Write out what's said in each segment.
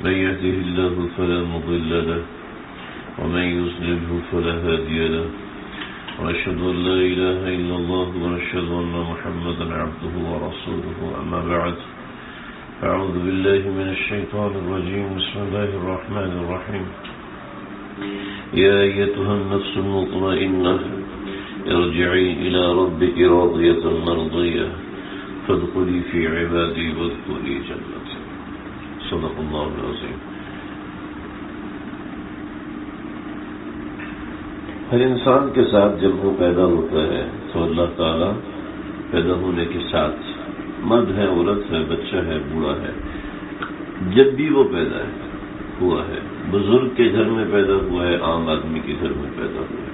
من يهده الله فلا مضل له ومن يضلله فلا هادي له وأشهد أن لا إله إلا الله وأشهد أن محمدا عبده ورسوله أما بعد أعوذ بالله من الشيطان الرجيم بسم الله الرحمن الرحيم يا أيتها النفس المطمئنة ارجعي إلى ربك راضية مرضية فادخلي في عبادي وادخلي جنتي صدق الله العظيم. ہر انسان کے ساتھ جب وہ پیدا ہوتا ہے تو اللہ تعالیٰ پیدا ہونے کے ساتھ مرد ہے، عورت ہے، بچہ ہے، بوڑھا ہے، جب بھی وہ پیدا ہوا ہے، بزرگ کے گھر میں پیدا ہوا ہے، عام آدمی کے گھر میں پیدا ہوا ہے،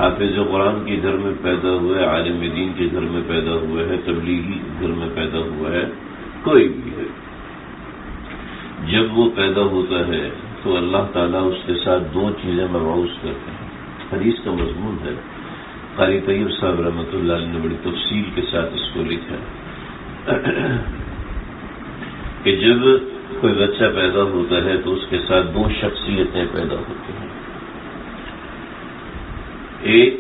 حافظ قرآن کے گھر میں پیدا ہوا ہے، عالم دین کے گھر میں پیدا ہوا ہے، تبلیغی گھر میں پیدا ہوا ہے، کوئی بھی ہے، جب وہ پیدا ہوتا ہے تو اللہ تعالیٰ اس کے ساتھ دو چیزیں مبعوث کرتے ہیں. حدیث کا مضمون ہے، قاری طیب صاحب رحمۃ اللہ علیہ نے بڑی تفصیل کے ساتھ اس کو لکھا ہے کہ جب کوئی بچہ پیدا ہوتا ہے تو اس کے ساتھ دو شخصیتیں پیدا ہوتی ہیں. ایک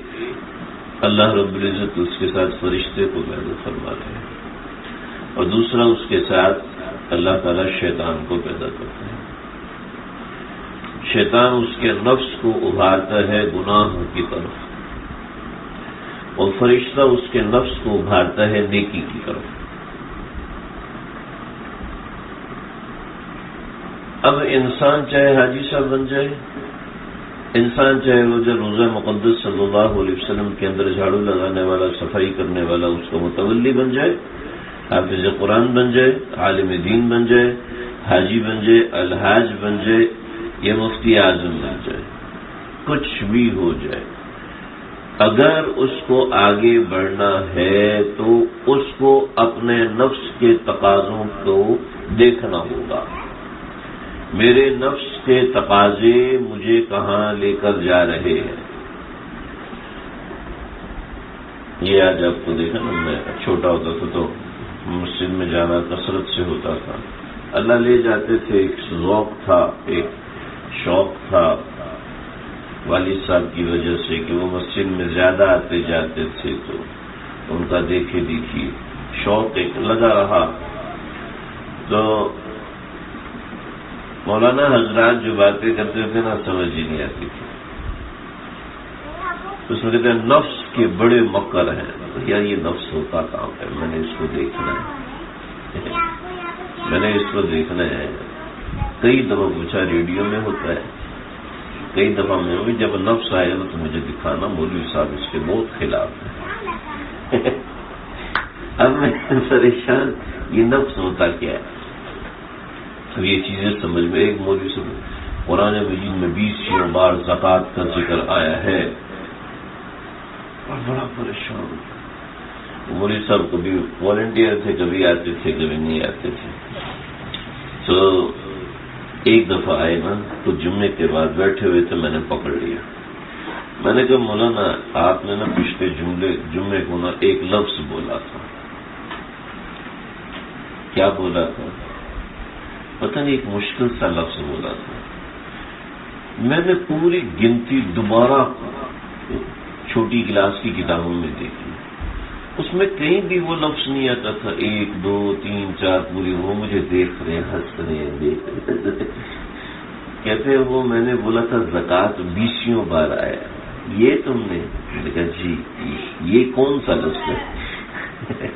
اللہ رب العزت اس کے ساتھ فرشتے کو پیدا فرماتے ہیں، اور دوسرا اس کے ساتھ اللہ تعالیٰ شیطان کو پیدا کرتے ہیں. شیطان اس کے نفس کو ابھارتا ہے گناہ کی طرف، اور فرشتہ اس کے نفس کو ابھارتا ہے نیکی کی طرف. اب انسان چاہے حاجی صاحب بن جائے، انسان چاہے وہ جو روزہ مقدس صلی اللہ علیہ وسلم کے اندر جھاڑو لگانے والا، صفائی کرنے والا، اس کا متولی بن جائے، حافظ قرآن بن جائے، عالم دین بن جائے، حاجی بن جائے، الحاج بن جائے، یا مفتی اعظم بن جائے، کچھ بھی ہو جائے، اگر اس کو آگے بڑھنا ہے تو اس کو اپنے نفس کے تقاضوں کو دیکھنا ہوگا. میرے نفس کے تقاضے مجھے کہاں لے کر جا رہے ہیں. یہ آج آپ کو دیکھا نا، میں چھوٹا ہوتا تھا تو مسجد میں جانا کثرت سے ہوتا تھا، اللہ لے جاتے تھے. ایک ذوق تھا، ایک شوق تھا والد صاحب کی وجہ سے کہ وہ مسجد میں زیادہ آتے جاتے تھے، تو ان کا دیکھے دیکھی شوق ایک لگا رہا. تو مولانا حضرات جو باتیں کرتے تھے نا، سمجھ ہی نہیں آتی تھی. اس میں کہتے ہیں نفس کے بڑے مکر ہیں. یار یہ نفس ہوتا کام ہے، میں نے اس کو دیکھنا ہے، میں نے اس کو دیکھنا ہے. کئی دفعہ پوچھا، ریڈیو میں ہوتا ہے، کئی دفعہ میں ہوئی، جب نفس آئے گا تو مجھے دکھانا، مولوی صاحب اس کے بہت خلاف ہے. اب میں پریشان، یہ نفس ہوتا کیا ہے؟ اب یہ چیزیں سمجھ میں. ایک مولوی صاحب قرآن مجید میں 20 بار زکوٰۃ کا ذکر آیا ہے، اور بڑا پریشان. مولوی صاحب کبھی والنٹیئر تھے، کبھی آتے تھے، کبھی نہیں آتے تھے. تو ایک دفعہ آئے نا تو جمعے کے بعد بیٹھے ہوئے تھے، میں نے پکڑ لیا. میں نے کہا مولانا آپ نے نا پچھلے جمعے کو نا ایک لفظ بولا تھا. کیا بولا تھا پتہ نہیں، ایک مشکل سا لفظ بولا تھا. میں نے پوری گنتی دوبارہ چھوٹی کلاس کی کتابوں میں دیکھی، اس میں کہیں بھی وہ لفظ نہیں آتا تھا. 1 2 3 4 پوری وہ مجھے دیکھ رہے ہیں، ہنس رہے ہیں، دیکھ رہے کہتے ہیں وہ میں نے بولا تھا زکوٰۃ 20 بار آیا، یہ تم نے؟ میں نے کہا جی، یہ کون سا لفظ ہے؟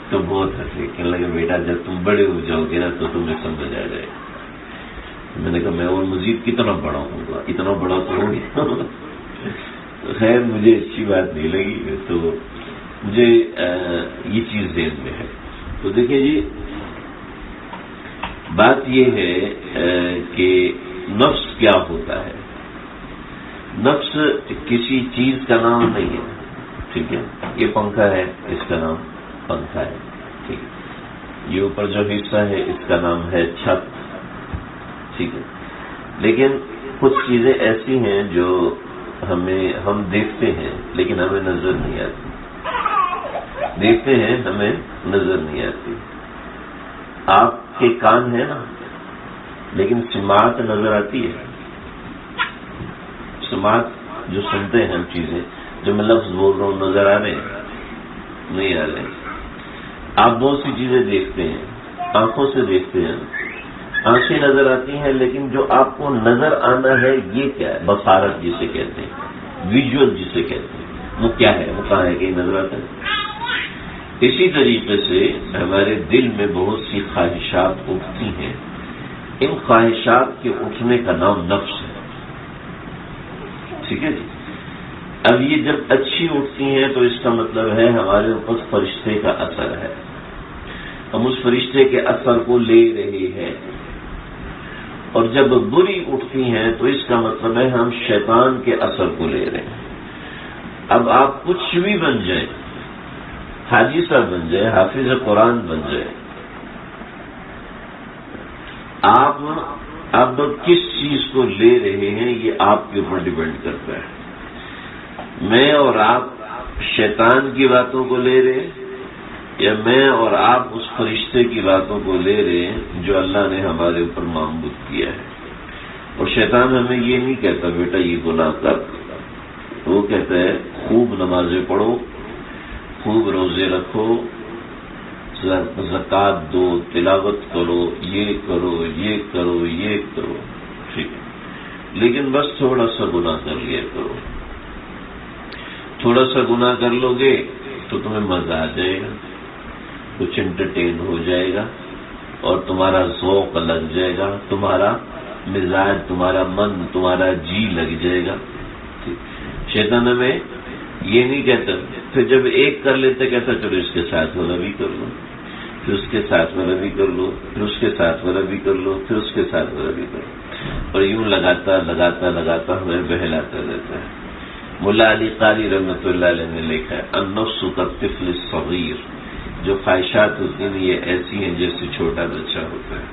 تو بہت ہنسے، کہنے لگے بیٹا جب تم بڑے ہو جاؤ گے نا تو تمہیں سمجھ آ جائے گا. میں نے کہا میں اور مزید کتنا بڑا ہوں گا، اتنا بڑا تو ہو گیا. خیر مجھے اچھی بات نہیں لگی، تو مجھے یہ چیز ذہن میں ہے. تو دیکھیں جی، بات یہ ہے کہ نفس کیا ہوتا ہے. نفس کسی چیز کا نام نہیں ہے، ٹھیک ہے. یہ پنکھا ہے، اس کا نام پنکھا ہے، ٹھیک ہے. یہ اوپر جو حصہ ہے اس کا نام ہے چھت، ٹھیک ہے. لیکن کچھ چیزیں ایسی ہیں جو ہم دیکھتے ہیں لیکن ہمیں نظر نہیں آتی، دیکھتے ہیں ہمیں نظر نہیں آتی. آپ کے کان ہیں نا، لیکن سماعت نظر آتی ہے. سماعت جو سنتے ہیں ہم چیزیں، جو میں لفظ بول رہا ہوں، نظر آ رہے ہیں؟ نہیں آ رہے. آپ بہت سی چیزیں دیکھتے ہیں، آنکھوں سے دیکھتے ہیں، آنکھیں نظر آتی ہیں، لیکن جو آپ کو نظر آنا ہے یہ کیا ہے؟ بصارت جسے کہتے ہیں، ویژول جسے کہتے ہیں، وہ کیا ہے؟ وہ کہاں ہے کہ نظر آتا ہے؟ اسی طریقے سے ہمارے دل میں بہت سی خواہشات اٹھتی ہیں. ان خواہشات کے اٹھنے کا نام نفس ہے. ٹھیک ہے جی. اب یہ جب اچھی اٹھتی ہیں تو اس کا مطلب ہے ہمارے اوپر فرشتے کا اثر ہے، ہم اس فرشتے کے اثر کو لے رہے ہیں. اور جب بری اٹھتی ہیں تو اس کا مطلب ہے ہم شیطان کے اثر کو لے رہے ہیں. اب آپ کچھ بھی بن جائیں، حاجی صاحب بن جائے، حافظ قرآن بن جائے، آپ اب کس چیز کو لے رہے ہیں یہ آپ کے اوپر ڈیپینڈ کرتا ہے. میں اور آپ شیطان کی باتوں کو لے رہے ہیں، یا میں اور آپ اس فرشتے کی باتوں کو لے رہے ہیں جو اللہ نے ہمارے اوپر معمول کیا ہے. اور شیطان ہمیں یہ نہیں کہتا بیٹا یہ گناہ کر، وہ کہتا ہے خوب نمازیں پڑھو، خوب روزے رکھو، زکوٰۃ دو، تلاوت کرو، یہ کرو، یہ کرو، یہ کرو. ٹھیک ہے، لیکن بس تھوڑا سا گناہ کر لیا کرو. تھوڑا سا گناہ کر لو گے تو تمہیں مزہ آ جائے گا، کچھ انٹرٹین ہو جائے گا، اور تمہارا ذوق لگ جائے گا، تمہارا مزاج، تمہارا من، تمہارا جی لگ جائے گا. شیطان ہمیں یہ نہیں کہتا. پھر جب ایک کر لیتے کہتا چلو اس کے ساتھ والا بھی کر لو، پھر اس کے ساتھ والا بھی کر لو، پھر اس کے ساتھ والا بھی کر لو، پھر اس کے ساتھ والا بھی کر لو، اور یوں لگاتا لگاتا لگاتا ہمیں بہلاتا رہتا ہے. ملا علی قاری رحمۃ اللہ علیہ نے لکھا ہے النفس کالطفل الصغیر، جو خواہشات ہوتی ہیں یہ ایسی ہیں جیسے چھوٹا بچہ ہوتا ہے.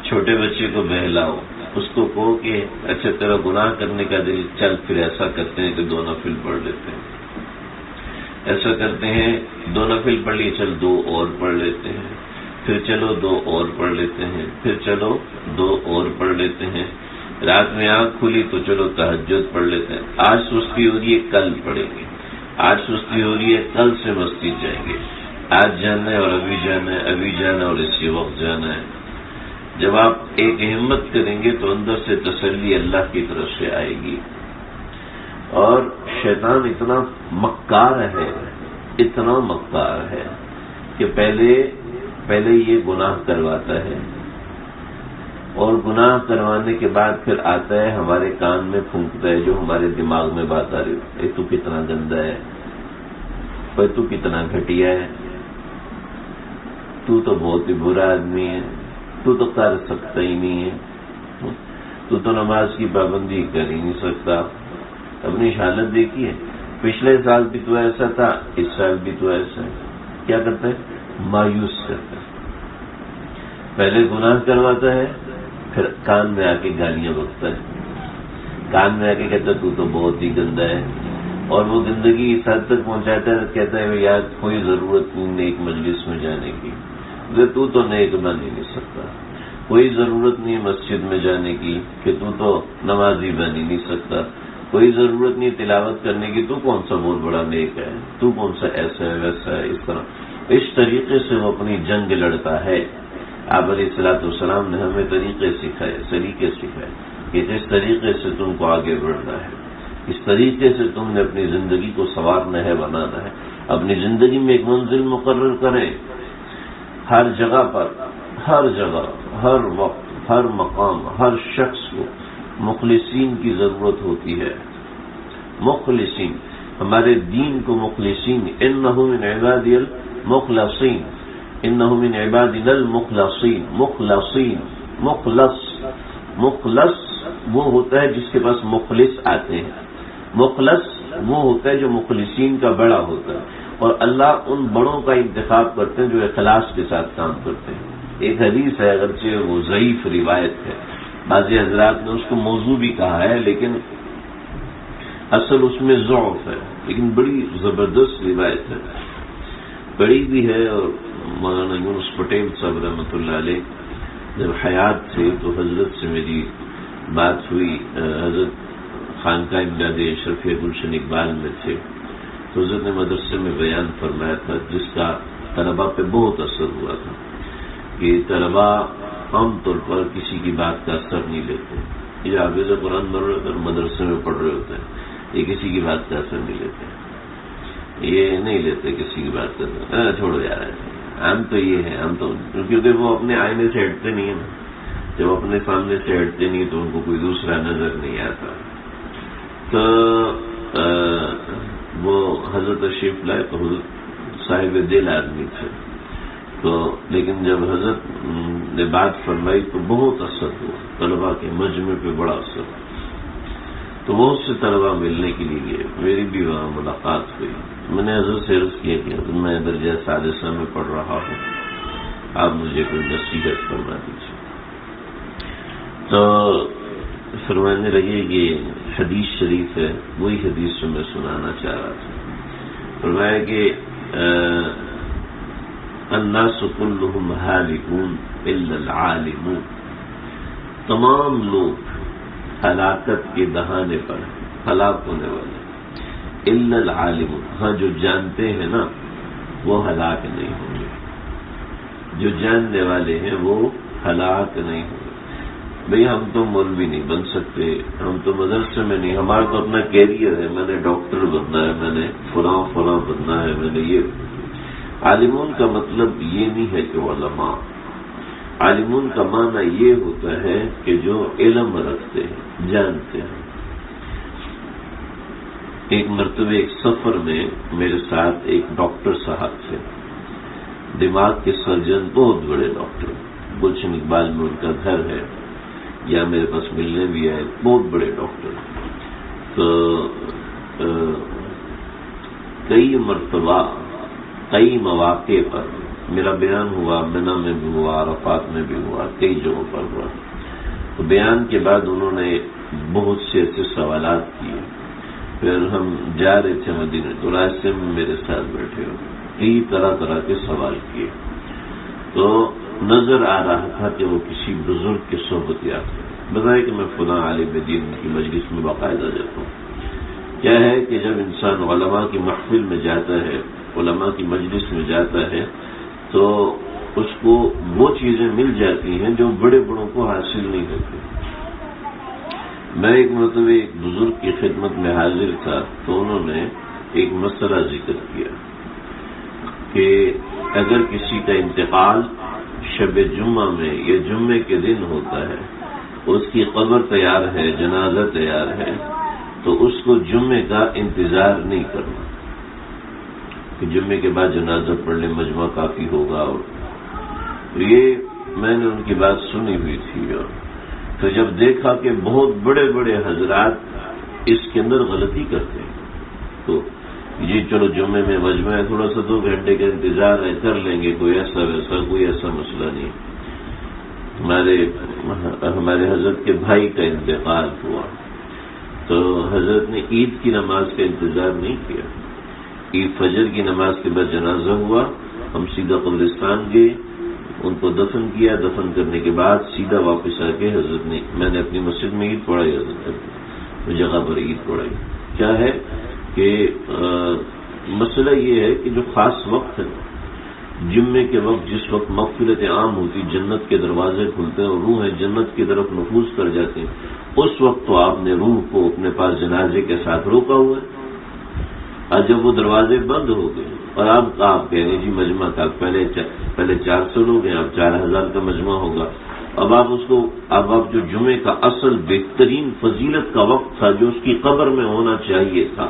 چھوٹے بچے کو بہلاؤ، اس کو کہو کہ اچھا تیرا گناہ کرنے کا دل، چل پھر ایسا کرتے ہیں کہ 2 نفل پڑھ لیتے ہیں. ایسا کرتے ہیں 2 نفل پڑھ لیے، چل 2 اور پڑھ لیتے ہیں، پھر چلو 2 اور پڑھ لیتے ہیں، پھر چلو 2 اور پڑھ لیتے ہیں. رات میں آنکھ کھلی تو چلو تہجد پڑھ لیتے ہیں. آج سستی ہو رہی ہے کل پڑھیں گے، آج سستی ہو رہی ہے کل سے مسجد جائیں گے، آج جانا ہے اور ابھی جانا ہے، ابھی جانا ہے اور اسی وقت جانا ہے. جب آپ ایک ہمت کریں گے تو اندر سے تسلی اللہ کی طرف سے آئے گی. اور شیطان اتنا مکار ہے، اتنا مکار ہے کہ پہلے یہ گناہ کرواتا ہے، اور گناہ کروانے کے بعد پھر آتا ہے ہمارے کان میں پھونکتا ہے، جو ہمارے دماغ میں بات آ رہی ہے، تو کتنا گندا ہے، تو کتنا گھٹیا ہے، تو بہت ہی برا آدمی ہے، تو کر سکتا ہی نہیں ہے، تو نماز کی پابندی کر ہی نہیں سکتا. اپنی حالت دیکھی ہے، پچھلے سال بھی تو ایسا تھا، اس سال بھی تو ایسا ہے. کیا کرتا ہے؟ مایوس کرتا ہے. پہلے گناہ کرواتا ہے، پھر کان میں آ کے گالیاں بکتا ہے، کان میں آ کے کہتا ہے تو بہت ہی گندا ہے. اور وہ گندگی اس حد تک پہنچاتا ہے، کہتا ہے یار کوئی ضرورت نہیں نیک مجلس میں جانے کی، تو نیک بن ہی نہیں سکتا. کوئی ضرورت نہیں مسجد میں جانے کی کہ تو نمازی بن ہی نہیں سکتا. کوئی ضرورت نہیں تلاوت کرنے کی، تو کون سا بہت بڑا نیک ہے، تو کون سا ایسا ہے ویسا ہے. اس طرح اس طریقے سے وہ اپنی جنگ لڑتا ہے. آپ علیہ الصلوۃ والسلام نے ہمیں طریقے سکھائے کہ جس طریقے سے تم کو آگے بڑھنا ہے، اس طریقے سے تم نے اپنی زندگی کو سنوارنا ہے، بنانا ہے. اپنی زندگی میں ایک منزل مقرر کریں. ہر جگہ پر، ہر جگہ، ہر وقت، ہر مقام، ہر شخص کو مخلصین کی ضرورت ہوتی ہے. مخلصین، ہمارے دین کو مخلصین، انہ من عبادی المخلصین، انہ من عبادنا المخلصین. مخلص وہ ہوتا ہے جس کے پاس مخلص آتے ہیں. مخلص وہ ہوتا ہے جو مخلصین کا بڑا ہوتا ہے. اور اللہ ان بڑوں کا انتخاب کرتے ہیں جو اخلاص کے ساتھ کام کرتے ہیں. ایک حدیث ہے، اگرچہ وہ ضعیف روایت ہے، بعض حضرات نے اس کو موضوع بھی کہا ہے، لیکن اصل اس میں ضعف ہے، لیکن بڑی زبردست روایت ہے، بڑی بھی ہے. اور مولانا یونس پٹیل صاحب رحمۃ اللہ علیہ جب حیات تھے تو حضرت سے میری بات ہوئی، حضرت خانقاہ امداد اشرفیہ گلشن اقبال میں تھے، تو حضرت نے مدرسے میں بیان فرمایا تھا جس کا طلباء پہ بہت اثر ہوا تھا کہ طلباء عام طور پر کسی کی بات کا اثر نہیں لیتے. یہ حافظ قرآن بن رہے اور مدرسے میں پڑھ رہے ہوتے ہیں، یہ کسی کی بات کا اثر نہیں لیتے، یہ نہیں لیتے کسی کی بات کا اثر، چھوڑ جا رہے ہیں. ہم تو یہ ہے، ہم تو کیونکہ وہ اپنے آئینے سے ہٹتے نہیں ہیں نا، جب اپنے سامنے سے ہٹتے نہیں تو ان کو کوئی دوسرا نظر نہیں آتا. تو وہ حضرت تشریف لائے تو حضرت صاحب دل آدمی تھے، تو لیکن جب حضرت نے بات فرمائی تو بہت اثر ہوا، طلباء کے مجمع پہ بڑا اثر ہوا. تو بہت سے طلباء ملنے کے لیے گئے، میری بھی وہاں ملاقات ہوئی. میں نے حضرت سے عرض کیا کہ میں درجہ سادسہ میں پڑھ رہا ہوں، آپ مجھے کوئی نصیحت فرما دیجیے. تو فرمانے لگے کہ حدیث شریف ہے، وہی حدیث جو میں سنانا چاہ رہا تھا. فرمایا کہ الناس كلهم هالكون الا العالمون، تمام لوگ ہلاکت کے دہانے پر ہلاک ہونے والے، الا العالمون، ہاں جو جانتے ہیں نا وہ ہلاک نہیں ہوں گے، جو جاننے والے ہیں وہ ہلاک نہیں ہوں گے. بھئی ہم تو مولوی نہیں بن سکتے، ہم تو مدرسے میں نہیں، ہمارا تو اپنا کیریئر ہے، میں نے ڈاکٹر بننا ہے، میں نے فلاں فلاں بننا ہے، میں نے یہ. عالمون کا مطلب یہ نہیں ہے کہ علماء، عالمون کا معنی یہ ہوتا ہے کہ جو علم رکھتے ہیں، جانتے ہیں. ایک مرتبہ ایک سفر میں میرے ساتھ ایک ڈاکٹر صاحب تھے، دماغ کے سرجن، بہت بڑے ڈاکٹر، گلشن اقبال میں ان کا گھر ہے، یا میرے پاس ملنے بھی آئے، بہت بڑے ڈاکٹر. تو کئی مرتبہ کئی مواقع پر میرا بیان ہوا، منی میں بھی ہوا، عرفات میں بھی ہوا، کئی جگہوں پر ہوا. تو بیان کے بعد انہوں نے بہت سے ایسے سوالات کیے. پھر ہم جا رہے تھے مدینے، تو راستے میں میرے ساتھ بیٹھے ہو، کئی طرح طرح کے سوال کیے. تو نظر آ رہا تھا کہ وہ کسی بزرگ کی صحبت یافتہ ہے. بتایا کہ میں فلاں عالم دین کی مجلس میں باقاعدہ جاتا ہوں. کیا ہے کہ جب انسان علماء کی محفل میں جاتا ہے، علماء کی مجلس میں جاتا ہے، تو اس کو وہ چیزیں مل جاتی ہیں جو بڑے بڑوں کو حاصل نہیں ہوتی. میں ایک مرتبہ ایک بزرگ کی خدمت میں حاضر تھا، تو انہوں نے ایک مسئلہ ذکر کیا کہ اگر کسی کا انتقال شب جمعہ میں یا جمعے کے دن ہوتا ہے، اس کی قبر تیار ہے، جنازہ تیار ہے، تو اس کو جمعے کا انتظار نہیں کرنا کہ جمعے کے بعد جنازہ پڑھ لیں، مجمع کافی ہوگا. اور یہ میں نے ان کی بات سنی ہوئی تھی، اور تو جب دیکھا کہ بہت بڑے بڑے حضرات اس کے اندر غلطی کرتے ہیں، تو جی چلو جمعے میں مجمع ہے، تھوڑا سا 2 گھنٹے کا انتظار ہے، کر لیں گے، کوئی ایسا ویسا کوئی ایسا مسئلہ نہیں. ہمارے حضرت کے بھائی کا انتقال ہوا، تو حضرت نے عید کی نماز کا انتظار نہیں کیا. عید فجر کی نماز کے بعد جنازہ ہوا، ہم سیدھا قبرستان گئے، ان کو دفن کیا. دفن کرنے کے بعد سیدھا واپس آ کے حضرت نے، میں نے اپنی مسجد میں عید پڑھائی، حضرت نے جگہ پر عید پڑھائی. کیا ہے کہ مسئلہ یہ ہے کہ جو خاص وقت ہے، جمعے کے وقت جس وقت مغفرت عام ہوتی، جنت کے دروازے کھلتے ہیں اور روحیں جنت کی طرف نفوذ کر جاتے ہیں، اس وقت تو آپ نے روح کو اپنے پاس جنازے کے ساتھ روکا ہوا ہے. اور جب وہ دروازے بند ہو گئے اور آپ کہہ رہے جی مجمع کا پہلے 400 لوگ ہیں، اب 4000 کا مجمع ہوگا. اب آپ جو جمعے کا اصل بہترین فضیلت کا وقت تھا، جو اس کی قبر میں ہونا چاہیے تھا،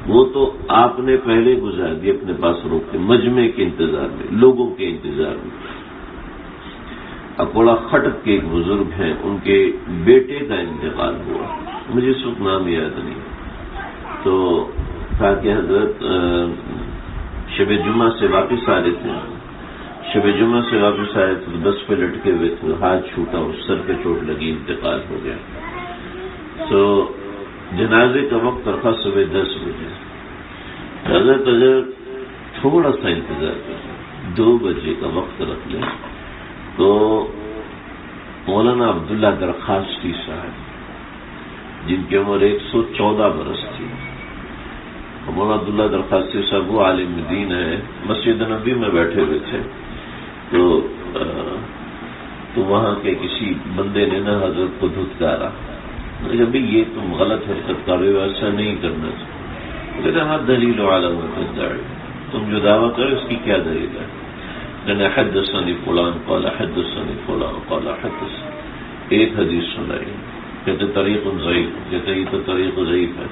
وہ تو آپ نے پہلے گزار دی اپنے پاس روک کے، مجمع کے انتظار میں، لوگوں کے انتظار میں. اکوڑا خٹک کے ایک بزرگ ہیں، ان کے بیٹے کا انتقال ہوا، مجھے اس وقت نام یاد نہیں. تو کہا کہ حضرت شب جمعہ سے واپس آ رہے تھے، شب جمعہ سے واپس آئے تو بس پہ لٹکے ہوئے تھے، ہاتھ چھوٹا، اس سر پہ چوٹ لگی، انتقال ہو گیا. تو جنازے کا وقت رکھا صبح 10 بجے. حضرت تھوڑا سا انتظار کر، 2 بجے کا وقت رکھ لیں. تو مولانا عبداللہ درخاستی صاحب جن کی عمر 114 برس تھی. مولانا عبداللہ درخاستی صاحب وہ عالم دین ہے. مسجد نبی میں بیٹھے ہوئے تھے تو وہاں کے کسی بندے نے نا حضرت کو دھتکارا کہ بھائی یہ تم غلط حرکت کر رہے ہو, ایسا نہیں کرنا چاہیے. کہتے ہیں دلیل عالم الدعوی, تم جو دعویٰ کرو اس کی کیا دلیل ہے؟ کہنے حدثنی فلان قال حدثنی فلان قال حدثنی, ایک حدیث سنائی. کہتے طریق ضعیف, کہتے یہ تو طریق ضعیف ہے.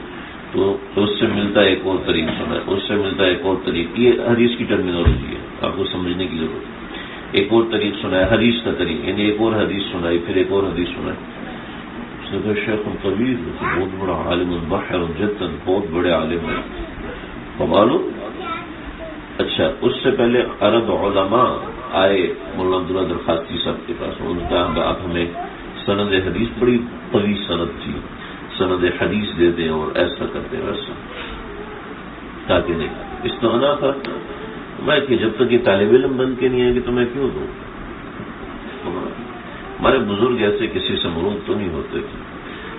تو اس سے ملتا ہے ایک اور طریق سنا, اس سے ملتا ہے ایک اور طریق. یہ حدیث کی ٹرمینالوجی ہے, آپ کو سمجھنے کی ضرورت ہے. ایک اور طریق سنا ہے حدیث کا طریق, یعنی ایک اور حدیث سنائی, پھر ایک اور حدیث سنائی. اس نے کہا شیخ طویل بہت بڑا عالم البحر جتن, بہت بڑے عالم ہیں. معلوم اچھا اس سے پہلے عرب علماء آئے مولانا عبداللہ درخاستی صاحب کے پاس. انہوں نے کہا آپ ہمیں سند حدیث, بڑی طویل سند تھی, سند حدیث دے دیں اور ایسا کرتے ویسا. تاکہ نہیں استغنا تھا میں کہ جب تک یہ طالب علم بن کے نہیں آئے گی تو میں کیوں دوں. ہمارے بزرگ ایسے کسی سے مرود تو نہیں ہوتے تھے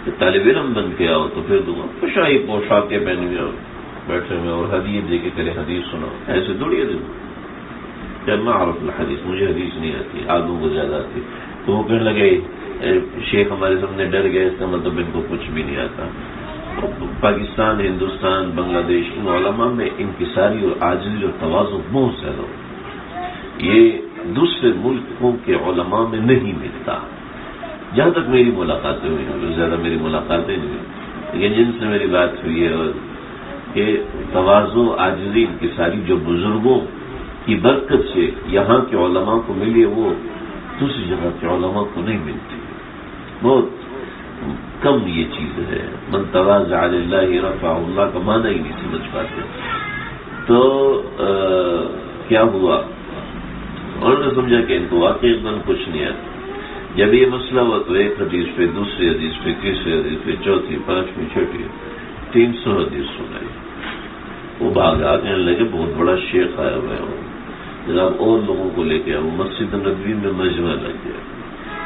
کہ طالب علم بن کے آؤ تو پھر دوں گا. شاہی پوشاکیں پہنے ہوئے آؤ بیٹھے ہوئے اور حدیث دے کے کرے حدیث سناؤ, ایسے دوڑیے دوں. کہ میں عارف الحدیث, مجھے حدیث نہیں آتی, آدموں کو زیادہ آتی. تو وہ کہنے لگے شیخ ہمارے سامنے ڈر گئے, اس کا مطلب ان کو کچھ بھی نہیں آتا. پاکستان, ہندوستان, بنگلہ دیش, ان علماء میں انکساری اور عاجزی اور تواضع بہت زیادہ ہو. یہ دوسرے ملکوں کے علماء میں نہیں ملتا. جہاں تک میری ملاقاتیں ہوئی ہیں, زیادہ میری ملاقاتیں نہیں ہوئی, لیکن جن سے میری بات ہوئی ہے کہ تواضع, عاجزی, انکساری جو بزرگوں کی برکت سے یہاں کے علماء کو ملی ہے وہ دوسری جگہ کے علماء کو نہیں ملتی. بہت کم یہ چیز ہے. من تواضع للہ رفعہ اللہ کا معنی ہی نہیں سمجھ پاتے. تو کیا ہوا, انہوں نے سمجھا کہ ان کو واقعی ایک کچھ نہیں آتا. جب یہ مسئلہ ہوا تو ایک حدیث پہ, دوسری حدیث پہ, تیسری حدیث پہ, چوتھی, پانچویں, چھٹی, 300 حدیث سنائی. وہ بھاگا کہنے لگے بہت بڑا شیخ آیا ہوا ہے جناب, اور لوگوں کو لے کے آؤ. مسجد نبوی میں مجمع لگ گیا.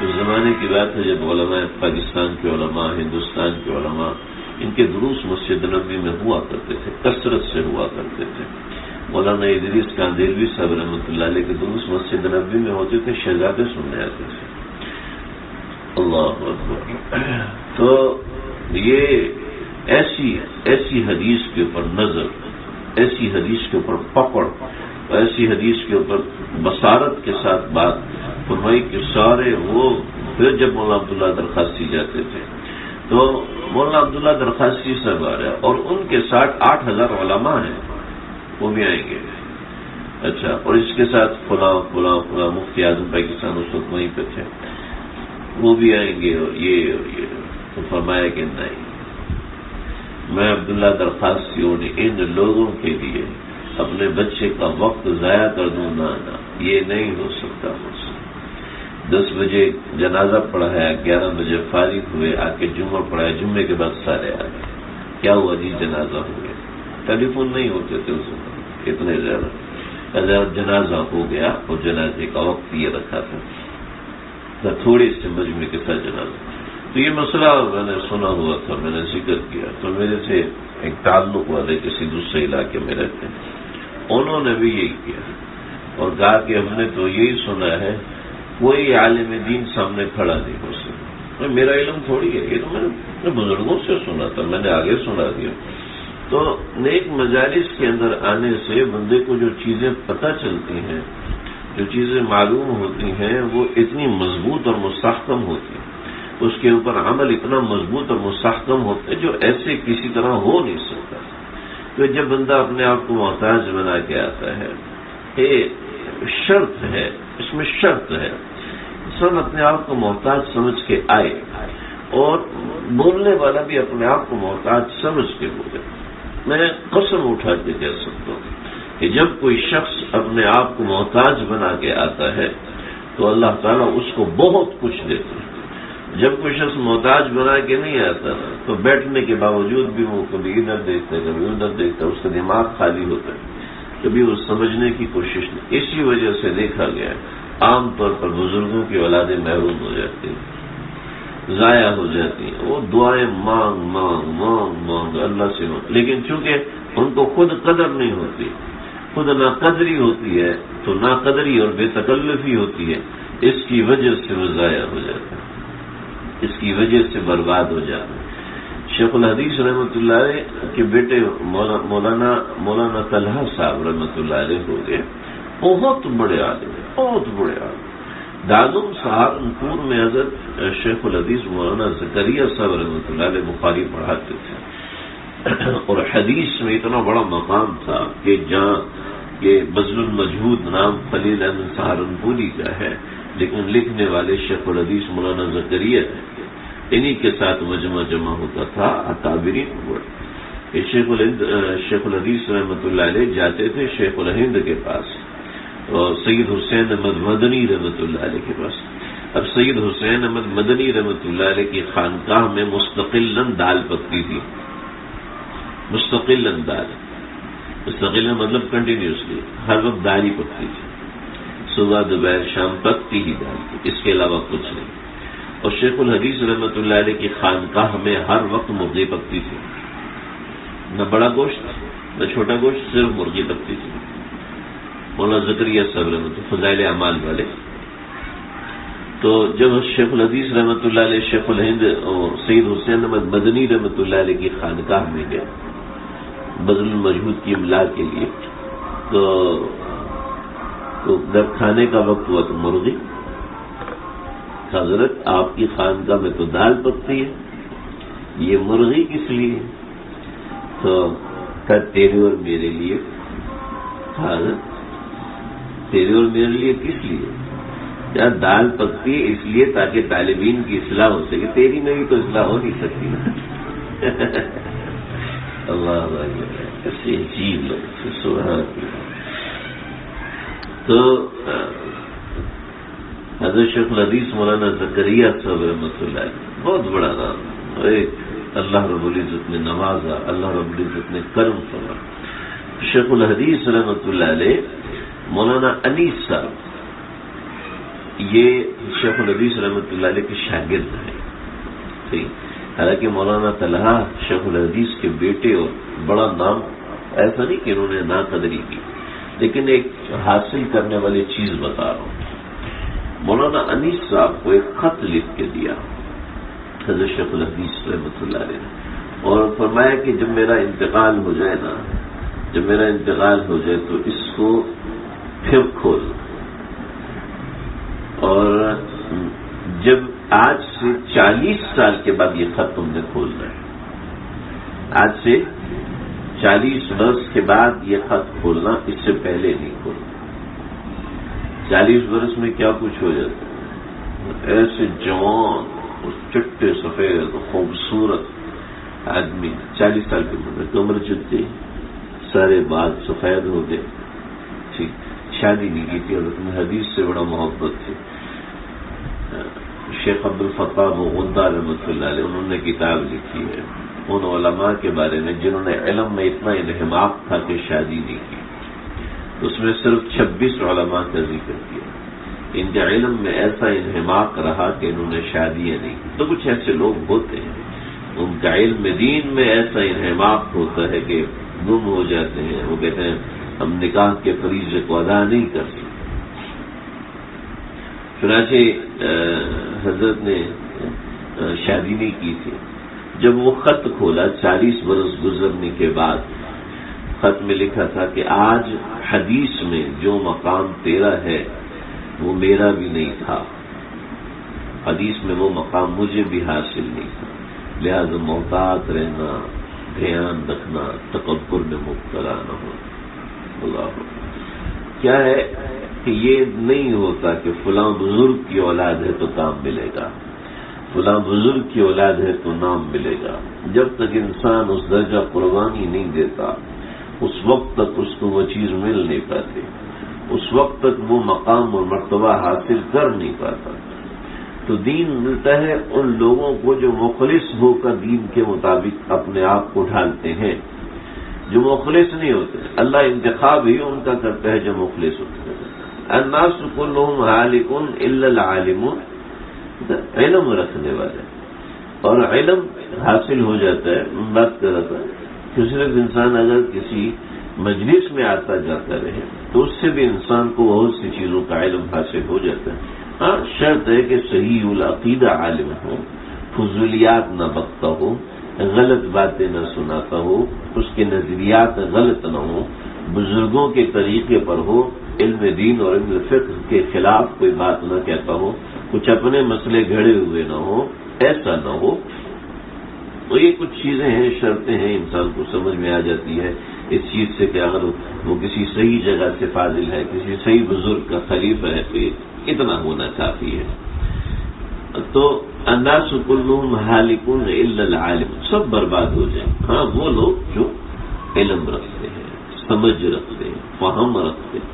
اس زمانے کی بات ہے جب علماء پاکستان کے علماء, ہندوستان کے علماء, ان کے دروس مسجد نبوی میں ہوا کرتے تھے, کثرت سے ہوا کرتے تھے. مولانا ادریس کاندیلوی صاحب رحمۃ اللہ علیہ کے دروس مسجد نبوی میں ہوتے تھے, شہزادے سننے آتے تھے. اللہ اکبر. تو یہ ایسی حدیث کے اوپر نظر, ایسی حدیث کے اوپر پکڑ, ایسی حدیث کے اوپر بصارت کے ساتھ بات فرمائی کہ سارے وہ. پھر جب مولانا عبداللہ درخاستی جاتے تھے تو مولانا عبداللہ درخاستی صاحب آ رہا ہے اور ان کے ساتھ 8,000 علماء ہیں, وہ بھی آئیں گے. اچھا, اور اس کے ساتھ فلاں فلاں فلاں مفتی اعظم پاکستان اس وقت وہیں پہ تھے, وہ بھی آئیں گے. اور یہ تو فرمایا کہ نہیں, میں عبداللہ درخاستی نے ان لوگوں کے لیے اپنے بچے کا وقت ضائع کر دوں, نہ یہ نہیں ہو سکتا مجھ سے. 10 بجے جنازہ پڑھایا, 11 بجے فارغ ہوئے, آ کے جمعہ پڑھایا, جمعے کے بعد سارے آ گئے. کیا ہوا جی, جنازہ ہو گیا. ٹیلی فون نہیں ہوتے تھے اس وقت اتنے زیادہ. جنازہ ہو گیا اور جنازے کا وقت یہ رکھا تھا, تھوڑی سے مجمع کے ساتھ جنازہ. تو یہ مسئلہ میں نے سنا ہوا تھا, میں نے ذکر کیا. تو میرے سے ایک تعلق والے کسی دوسرے علاقے میں رہتے ہیں, انہوں نے بھی یہی کیا اور کہا کہ ہم نے تو یہی سنا ہے کوئی عالم دین سامنے کھڑا نہیں ہو سکتا. میرا علم تھوڑی ہے, یہ تو میں نے بزرگوں سے سنا تھا, میں نے آگے سنا دیا. تو نیک مجالس کے اندر آنے سے بندے کو جو چیزیں پتہ چلتی ہیں, جو چیزیں معلوم ہوتی ہیں, وہ اتنی مضبوط اور مستحکم ہوتی ہیں, اس کے اوپر عمل اتنا مضبوط اور مستحکم ہوتا ہے جو ایسے کسی طرح ہو نہیں سکتا. تو جب بندہ اپنے آپ کو محتاج بنا کے آتا ہے, یہ شرط ہے, اس میں شرط ہے, انسان اپنے آپ کو محتاج سمجھ کے آئے اور بولنے والا بھی اپنے آپ کو محتاج سمجھ کے بولے. میں قسم اٹھا کے کہہ سکتا ہوں کہ جب کوئی شخص اپنے آپ کو محتاج بنا کے آتا ہے تو اللہ تعالیٰ اس کو بہت کچھ دیتا ہے. جب کوئی شخص محتاج بنا کے نہیں آتا نا تو بیٹھنے کے باوجود بھی وہ کبھی ادھر دیکھتا ہے, کبھی ادھر دیکھتا ہے, اس کا دماغ خالی ہوتا ہے, کبھی وہ سمجھنے کی کوشش نہیں. اسی وجہ سے دیکھا گیا عام طور پر بزرگوں کی اولادیں محروم ہو جاتی ہیں. ضائع ہو جاتی ہیں. وہ دعائیں مانگ مانگ مانگ مانگ اللہ سے مانگ، لیکن چونکہ ان کو خود قدر نہیں ہوتی، خود ناقدری ہوتی ہے، تو ناقدری اور بے تکلفی ہوتی ہے، اس کی وجہ سے وہ ضائع ہو جاتا ہے، اس کی وجہ سے برباد ہو جاتا ہے. شیخ الحدیث رحمۃ اللہ علیہ کے بیٹے مولانا طلحہ صاحب رحمۃ اللہ علیہ ہو گئے، بہت بڑے عالم ہیں، بہت بڑے عالم. دارالعلوم سہارنپور میں حضرت شیخ الحدیث مولانا زکریا صاحب رحمۃ اللہ علیہ بخاری پڑھاتے تھے، اور حدیث میں اتنا بڑا مقام تھا کہ جہاں کہ بذل المجہود نام خلیل احمد سہارنپوری کا ہے، لیکن لکھنے والے شیخ الحدیث مولانا زکریا ہے. انہی کے ساتھ مجمع جمع ہوتا تھا اکابرین. شیخ الحدیث رحمۃ اللہ علیہ جاتے تھے شیخ الہند کے پاس اور سید حسین احمد مدنی رحمۃ اللہ علیہ کے پاس. اب سید حسین احمد مدنی رحمۃ اللہ علیہ کی خانقاہ میں مستقلاً دال پکتی تھی، مستقلاً دال، مستقلاً مطلب کنٹینیوسلی ہر وقت دال ہی پکتی تھی، صبح دوپہر شام پکتی ہی دال تھی، اس کے علاوہ کچھ نہیں. اور شیخ الحدیث رحمۃ اللہ علیہ کی خانقاہ میں ہر وقت مرغی پکتی تھی، نہ بڑا گوشت نہ چھوٹا گوشت، صرف مرغی پکتی تھی. مولانا زکریا صاحب رحمۃ اللہ فضائل اعمال والے. تو جب شیخ الحدیث رحمۃ اللہ علیہ شیخ الہند اور سید حسین احمد مدنی رحمۃ اللہ علیہ کی خانقاہ میں گئے بذل المجہود کی املا کے لیے، تو جب کھانے کا وقت ہوا تو مرغی. حضرت آپ کی خانقاہ میں تو دال پکتی ہے، یہ مرغی کس لیے؟ تو تیرے اور میرے لیے. حضرت تیرے اور میرے لیے کس لیے؟ کیا دال پکتی ہے اس لیے تاکہ طالبین کی اصلاح ہو سکے، تیری میری تو اصلاح ہو نہیں سکتی نا. اللہ ایسی عجیب لوگ سبحان اللہ. تو حضرت شیخ الحدیث مولانا زکریا صاحب رحمۃ اللہ علیہ بہت بڑا نام، اللہ رب العزت نے نوازا، اللہ رب العزت نے کرم فرمایا. شیخ الحدیث رحمۃ اللہ علیہ مولانا انیس صاحب یہ شیخ الحدیث رحمۃ اللہ علیہ کے شاگرد ہیں. صحیح. حالانکہ مولانا طلحہ شیخ الحدیث کے بیٹے اور بڑا نام، ایسا نہیں کہ انہوں نے ناقدری کی، لیکن ایک حاصل کرنے والی چیز بتا رہا ہوں. مولانا انیس صاحب کو ایک خط لکھ کے دیا حضرت شیخ الحدیث رحمۃ اللہ علیہ نے، اور فرمایا کہ جب میرا انتقال ہو جائے نا، جب میرا انتقال ہو جائے تو اس کو پھر کھول، اور جب آج سے 40 سال کے بعد یہ خط تم نے کھولنا ہے، آج سے 40 برس کے بعد یہ خط کھولنا، اس سے پہلے نہیں کھولنا. 40 برس میں کیا کچھ ہو جاتا ہے، ایسے جوان اور چٹے سفید خوبصورت آدمی 40 سال کی عمر میں کمر چلتے، سارے بال سفید ہو گئے. ٹھیک. شادی نہیں کی تھی، حضرت میں حدیث سے بڑا محبت تھی. شیخ عبد الفتاح غندہ رحمۃ اللہ علیہ انہوں نے کتاب لکھی ہے ان علماء کے بارے میں جنہوں نے علم میں اتنا انہماک تھا کہ شادی نہیں کی. اس میں صرف 26 علماء کا ذکر کیا. ان کے علم میں ایسا انہماک رہا کہ انہوں نے شادیاں نہیں کی. تو کچھ ایسے لوگ ہوتے ہیں ان کا علم دین میں ایسا انہماک ہوتا ہے کہ گم ہو جاتے ہیں. وہ کہتے ہیں ہم نکاح کے فریضے کو ادا نہیں کر سکتے. چنانچہ حضرت نے شادی نہیں کی تھی. جب وہ خط کھولا 40 برس گزرنے کے بعد، خط میں لکھا تھا کہ آج حدیث میں جو مقام تیرا ہے وہ میرا بھی نہیں تھا، حدیث میں وہ مقام مجھے بھی حاصل نہیں تھا، لہذا محتاط رہنا، دھیان رکھنا، تکبر میں مبتلا نہ ہو. اللہ کیا ہے کہ یہ نہیں ہوتا کہ فلاں بزرگ کی اولاد ہے تو کام ملے گا، فلاں بزرگ کی اولاد ہے تو نام ملے گا. جب تک انسان اس درجہ قربانی نہیں دیتا اس وقت تک اس کو وہ چیز مل نہیں پاتی، اس وقت تک وہ مقام اور مرتبہ حاصل کر نہیں پاتا. تو دین ملتا ہے ان لوگوں کو جو مخلص ہو کر دین کے مطابق اپنے آپ کو ڈھالتے ہیں. جو مخلص نہیں ہوتے اللہ انتخاب ہی ان کا کرتا ہے جو مخلص ہوتے ہیں. الناس كلهم هالكون الا العالمون. علم رکھنے والے، اور علم حاصل ہو جاتا ہے. بات کر رہا تھا کہ صرف انسان اگر کسی مجلس میں آتا جاتا رہے تو اس سے بھی انسان کو بہت سی چیزوں کا علم حاصل ہو جاتا ہے. ہاں شرط ہے کہ صحیح العقیدہ عالم ہو، فضولیات نہ بکتا ہو، غلط باتیں نہ سناتا ہو، اس کے نظریات غلط نہ ہو، بزرگوں کے طریقے پر ہو، علم دین اور علم فقہ کے خلاف کوئی بات نہ کہتا ہو، کچھ اپنے مسئلے گھڑے ہوئے نہ ہو، ایسا نہ ہو. تو یہ کچھ چیزیں ہیں، شرطیں ہیں، انسان کو سمجھ میں آ جاتی ہے اس چیز سے کہ اگر وہ کسی صحیح جگہ سے فاضل ہے، کسی صحیح بزرگ کا خلیفہ ہے تو اتنا ہونا کافی ہے. تو الناس کلهم ہالکون الا العالم، سب برباد ہو جائیں. ہاں وہ لوگ جو علم رکھتے ہیں، سمجھ رکھتے ہیں، فہم رکھتے ہیں.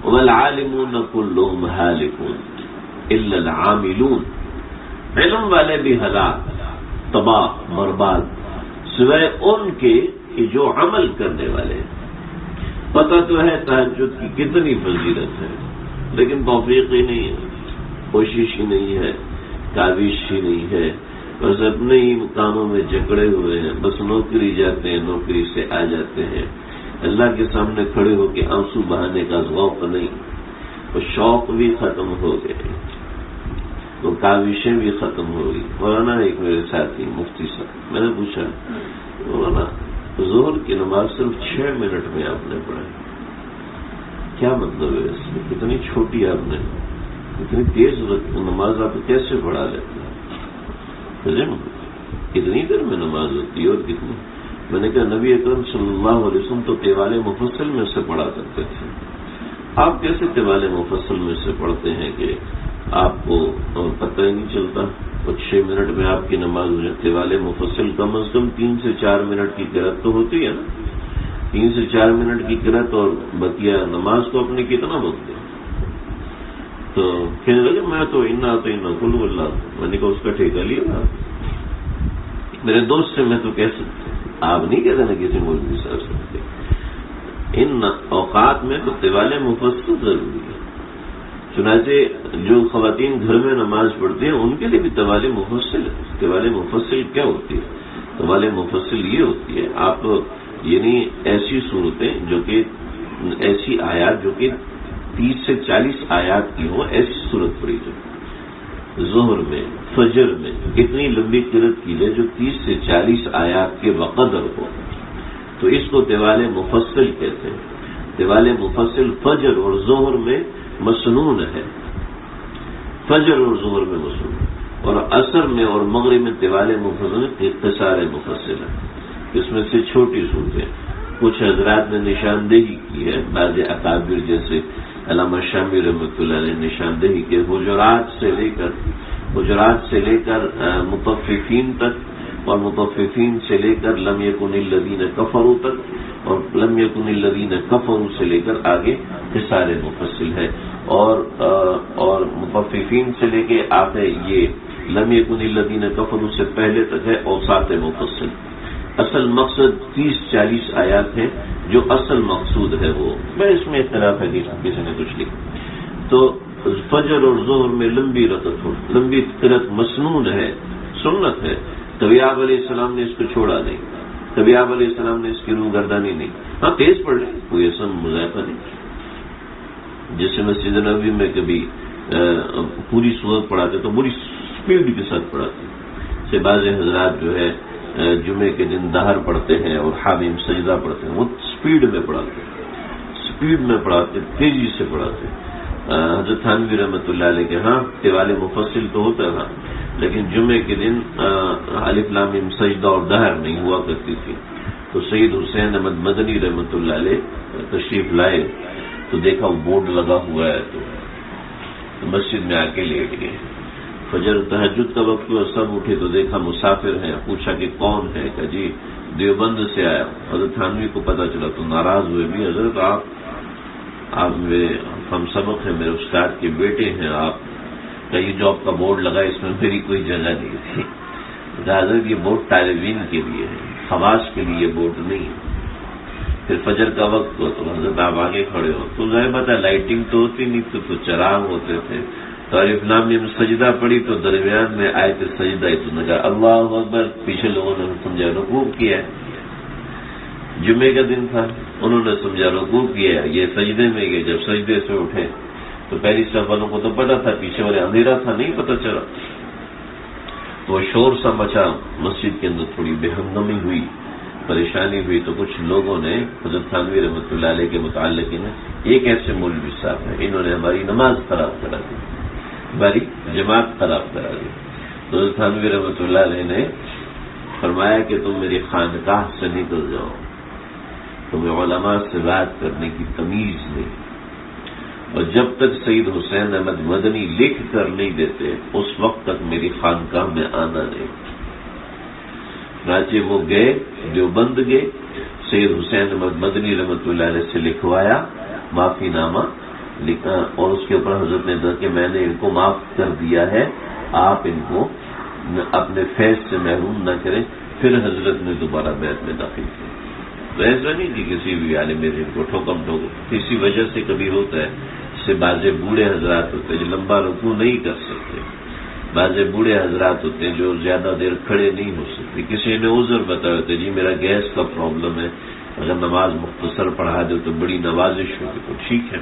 والعالمون كلهم هالكون الا العاملون، علم والے بھی ہلاک، تباہ، برباد، سوائے ان کے کہ جو عمل کرنے والے ہیں. پتہ تو ہے تہجد کی کتنی فضیلت ہے، لیکن توفیق ہی نہیں ہے، کوشش ہی نہیں ہے، کاوش ہی نہیں ہے، بس اپنے ہی کاموں میں جکڑے ہوئے ہیں. بس نوکری جاتے ہیں، نوکری سے آ جاتے ہیں، اللہ کے سامنے کھڑے ہو کے آنسو بہانے کا ذوق نہیں، وہ شوق بھی ختم ہو گئے، وہ کاوشیں بھی ختم ہو گئی. مولانا ایک میرے ساتھی مفتی صاحب، میں نے پوچھا مولانا ظہر کی نماز صرف 6 منٹ میں آپ نے پڑھائی، کیا مطلب ہے اس میں؟ کتنی چھوٹی آپ نے، اتنی تیز نماز آپ کیسے پڑھا لیتے ہیں؟ کتنی دیر میں نماز ہوتی ہے اور کتنی؟ میں نے کہا نبی اکرم صلی اللہ علیہ وسلم تو طوال مفصل میں سے پڑھا کرتے تھے، آپ کیسے طوال مفصل میں سے پڑھتے ہیں کہ آپ کو پتہ ہی نہیں چلتا؟ اور 6 منٹ میں آپ کی نماز ہو جائے. طوال مفصل کم از کم 3 سے 4 منٹ کی قرأت تو ہوتی ہے نا، 3 سے 4 منٹ کی قرأت، اور بقیہ نماز کو اپنے کتنا وقت دیں؟ تو کہنے لگے میں تو قل هو اللہ. میں نے کہا اس کا ٹھیکہ لیا نا میرے دوست سے، میں تو کہہ سکتا، آپ نہیں کہتے نا کسی مولوی صاحب سے. ان اوقات میں تو طوال مفصل ضروری ہے. چنانچہ جو خواتین گھر میں نماز پڑھتی ہیں ان کے لیے بھی طوال مفصل ہے. طوال مفصل کیا ہوتی ہے؟ طوال مفصل یہ ہوتی ہے آپ یعنی ایسی صورتیں جو کہ ایسی آیات جو کہ 30 سے 40 آیات کی ہوں، ایسی صورت پڑھی جائے. ظہر میں، فجر میں اتنی لمبی قرأت کی جائے جو 30 سے 40 آیات کے بقدر ہو، تو اس کو طوال مفصل کہتے ہیں. طوال مفصل فجر اور ظہر میں مسنون ہے، فجر اور ظہر میں مسنون، اور عصر میں اور مغرب میں طوال مفصل اختصار مفصل ہے. اس میں سے چھوٹی صورتیں کچھ حضرات نے نشاندہی کی ہے، بعض اکابر جیسے علامہ شامی رحمۃ اللہ علیہ نشاندہی کے حجرات سے لے کر مطففین تک، اور مطففین سے لے کر لم یکن الذین کفروا تک، اور لم یکن الذین کفروا سے لے کر آگے قصار مفصل ہے، اور مطففین سے لے کے آگے یہ لم یکن الذین کفروا سے پہلے تک ہے اوساط مفصل. اصل مقصد 30-40 آیات ہے جو اصل مقصود ہے وہ، میں اس میں اختلاف ہے کسی نے کچھ لکھا. تو فجر اور ظہر میں لمبی رکعت ہو، لمبی قرأت مسنون ہے، سنت ہے. کبھی آپ علیہ السلام نے اس کو چھوڑا نہیں، کبھی آپ علیہ السلام نے اس کی روح گردانی نہیں. ہاں تیز پڑھ لیں، کوئی ایسا مذائقہ نہیں. جیسے مسجد نبوی میں کبھی پوری سورت پڑھاتے تو پوری سپیڈ کے ساتھ پڑھاتے. سے بعض حضرات جو ہے جمعے کے دن دہر پڑھتے ہیں اور حامیم سجدہ پڑھتے ہیں، وہ سپیڈ میں پڑھاتے، تیزی سے پڑھاتے. حضرت تھانوی رحمۃ اللہ علیہ کے ہاں طوال مفصل تو ہوتا ہے، لیکن جمعے کے دن الف لام میم سجدہ اور دہر نہیں ہوا کرتی تھی. تو سید حسین احمد مدنی رحمۃ اللہ علیہ تشریف لائے تو دیکھا وہ بورڈ لگا ہوا ہے، تو مسجد میں آ کے لیٹ گئے. فجر تہجد کا وقت ہوا، سب اٹھے تو دیکھا مسافر ہیں. پوچھا کہ کون ہے؟ کہ جی دیوبند سے آیا. حضرت تھانوی کو پتہ چلا تو ناراض ہوئے، بھی حضرت آپ میرے ہم سبق ہیں، میرے استاد کے بیٹے ہیں، آپ کا یہ جاب کا بورڈ لگا، اس میں میری کوئی جگہ نہیں تھی. حضرت یہ بورڈ طالبین کے لیے ہے، خواص کے لیے بورڈ نہیں. پھر فجر کا وقت ہوا تو حضرت آپ آگے کھڑے ہو، تو ظاہر بات ہے لائٹنگ تو ہوتی نہیں، تو چراغ ہوتے تھے. تو الف لام میم سجدہ پڑھی تو درمیان میں آیت سجدہ ہی تو نے کہا اللہ اکبر، پیچھے لوگوں نے سمجھا رکوع کیا ہے، جمعے کا دن تھا، انہوں نے سمجھا رکوع کیا ہے، یہ سجدے میں گئے، جب سجدے سے اٹھے تو پہلی صف والوں کو تو پتا تھا، پیچھے والے اندھیرا تھا نہیں پتا چلا، تو شور سا مچا، مسجد کے اندر تھوڑی بے ہنگمی ہوئی، پریشانی ہوئی، تو کچھ لوگوں نے حضرت تھانوی رحمۃ اللہ علیہ کے متعلق ایک ایسے مولوی صاحب ہیں، انہوں نے ہماری نماز خراب کرا دی، ہماری جماعت خراب کرا دی، تو حضرت تھانوی رحمۃ اللہ علیہ نے فرمایا کہ تم میری خانقاہ سے نکل جاؤ، تمہیں علماء سے بات کرنے کی تمیز نہیں، اور جب تک سید حسین احمد مدنی لکھ کر نہیں دیتے اس وقت تک میری خانقاہ میں آنا نہیں۔ چنانچہ وہ گئے، دیوبند گئے، سید حسین احمد مدنی رحمۃ اللہ علیہ سے لکھوایا معافی نامہ لکھا، اور اس کے اوپر حضرت نے کہا کہ میں نے ان کو معاف کر دیا ہے، آپ ان کو اپنے فیض سے محروم نہ کریں۔ پھر حضرت نے دوبارہ بیعت میں داخل کیا۔ تو ایسا نہیں کہ کسی بھی عالم دین کو ٹھوکم کسی وجہ سے کبھی ہوتا ہے، سے بعض بوڑھے حضرات ہوتے ہیں جو لمبا رکوع نہیں کر سکتے، بعض بوڑھے حضرات ہوتے ہیں جو زیادہ دیر کھڑے نہیں ہو سکتے، کسی نے عذر بتایا ہوتا ہے جی میرا گیس کا پرابلم ہے، اگر نماز مختصر پڑھا دے تو بڑی نوازش ہوگی، تو ٹھیک ہے،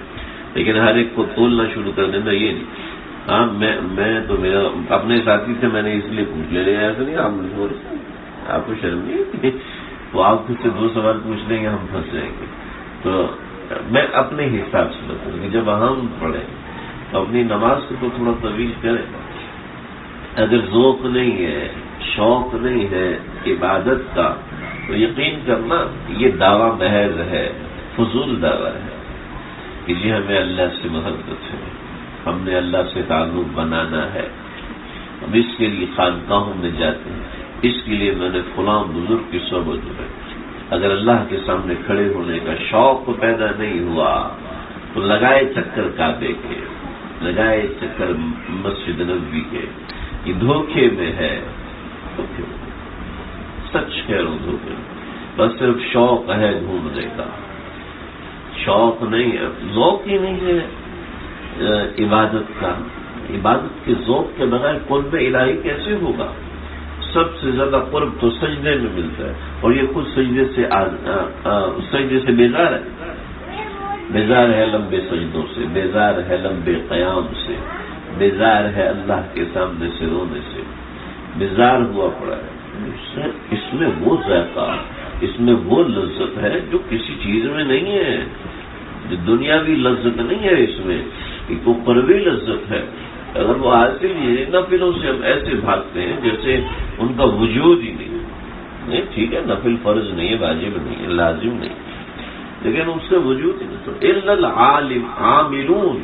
لیکن ہر ایک کو تولنا شروع کر دینا یہ نہیں۔ ہاں میں تو میرا اپنے ساتھی سے میں نے اس لیے پوچھ لیا، ایسا نہیں آپ کو شرم نہیں، وہ آپ خود سے 2 سوال پوچھ لیں گے، ہم پھنس جائیں گے۔ تو میں اپنے حساب سے بتاؤں کہ جب ہم پڑھیں تو اپنی نماز کو تو تھوڑا طویل کریں، اگر ذوق نہیں ہے، شوق نہیں ہے عبادت کا، تو یقین کرنا یہ دعویٰ محض ہے، فضول دعویٰ ہے کہ جی ہمیں اللہ سے محبت ہے، ہم نے اللہ سے تعلق بنانا ہے، ہم اس کے لیے خانقاہوں میں جاتے ہیں، اس کے لیے میں نے فلاں بزرگ کی صحبت ہے۔ اگر اللہ کے سامنے کھڑے ہونے کا شوق پیدا نہیں ہوا تو لگائے چکر کعبے کے، لگائے چکر مسجد نبوی کے، یہ دھوکے میں ہے، سچ کہہ رہا ہوں دھوکے میں، بس صرف شوق ہے گھومنے کا، شوق نہیں ہے، ذوق ہی نہیں ہے عبادت کا، عبادت کے ذوق کے بغیر قرب الہی کیسے ہوگا؟ سب سے زیادہ قرب تو سجدے میں ملتا ہے، اور یہ خود سجدے سے بیزار ہے، بیزار ہے لمبے سجدوں سے، بیزار ہے لمبے قیام سے، بیزار ہے اللہ کے سامنے سے رونے سے، بیزار ہوا پڑا ہے۔ اس میں وہ ذائقہ، اس میں وہ لذت ہے جو کسی چیز میں نہیں ہے، جو دنیاوی لذت نہیں ہے، اس میں ایک قربی لذت ہے۔ اگر وہ حاصل یہ نفلوں سے ہم ایسے بھاگتے ہیں جیسے ان کا وجود ہی نہیں، ٹھیک ہے نفل فرض نہیں ہے، واجب نہیں ہے، لازم نہیں، لیکن اس سے وجود ہی نہیں، تو الا العالم عاملون،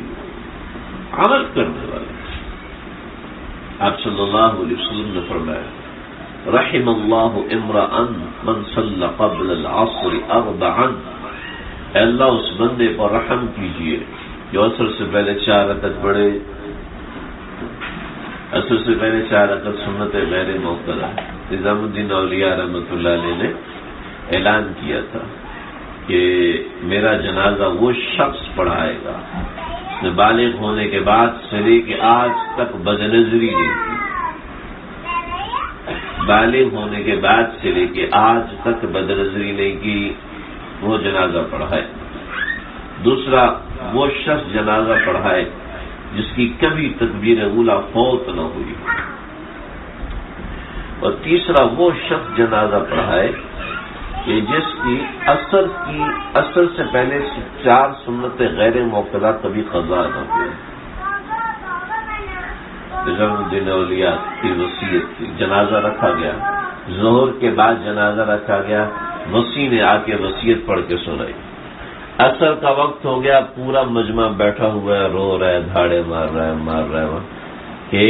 عمل کرنے والے۔ آپ صلی اللہ علیہ وسلم نے فرمایا رحم اللہ امرأ من صلی قبل العصر 4، اے اللہ اس بندے پر رحم کیجئے جو عصر سے پہلے 4 رکعت پڑھے، عصر سے پہلے 4 رکعت سنت غیر موقدہ۔ نظام الدین اولیاء رحمۃ اللہ علیہ نے اعلان کیا تھا کہ میرا جنازہ وہ شخص پڑھائے گا جس نے بالغ ہونے کے بعد سے لے کے آج تک بدنظری نہیں کی، بالغ ہونے کے بعد سے لے کے آج تک بدنظری نہیں کی، وہ جنازہ پڑھائے۔ دوسرا وہ شخص جنازہ پڑھائے جس کی کبھی تکبیر اولیٰ فوت نہ ہوئی، اور تیسرا وہ شخص جنازہ پڑھائے کہ جس کی اثر سے پہلے 4 سنتیں غیر موقدہ کبھی قضا نہ ہوئی۔ نظام الدین اولیاء کی وصیت تھی، جنازہ رکھا گیا، ظہر کے بعد جنازہ رکھا گیا، وصی نے آ کے وصیت پڑھ کے سنائی، عصر کا وقت ہو گیا، پورا مجمع بیٹھا ہوا ہے، رو رہا ہے، دھاڑے مار رہا ہے، کہ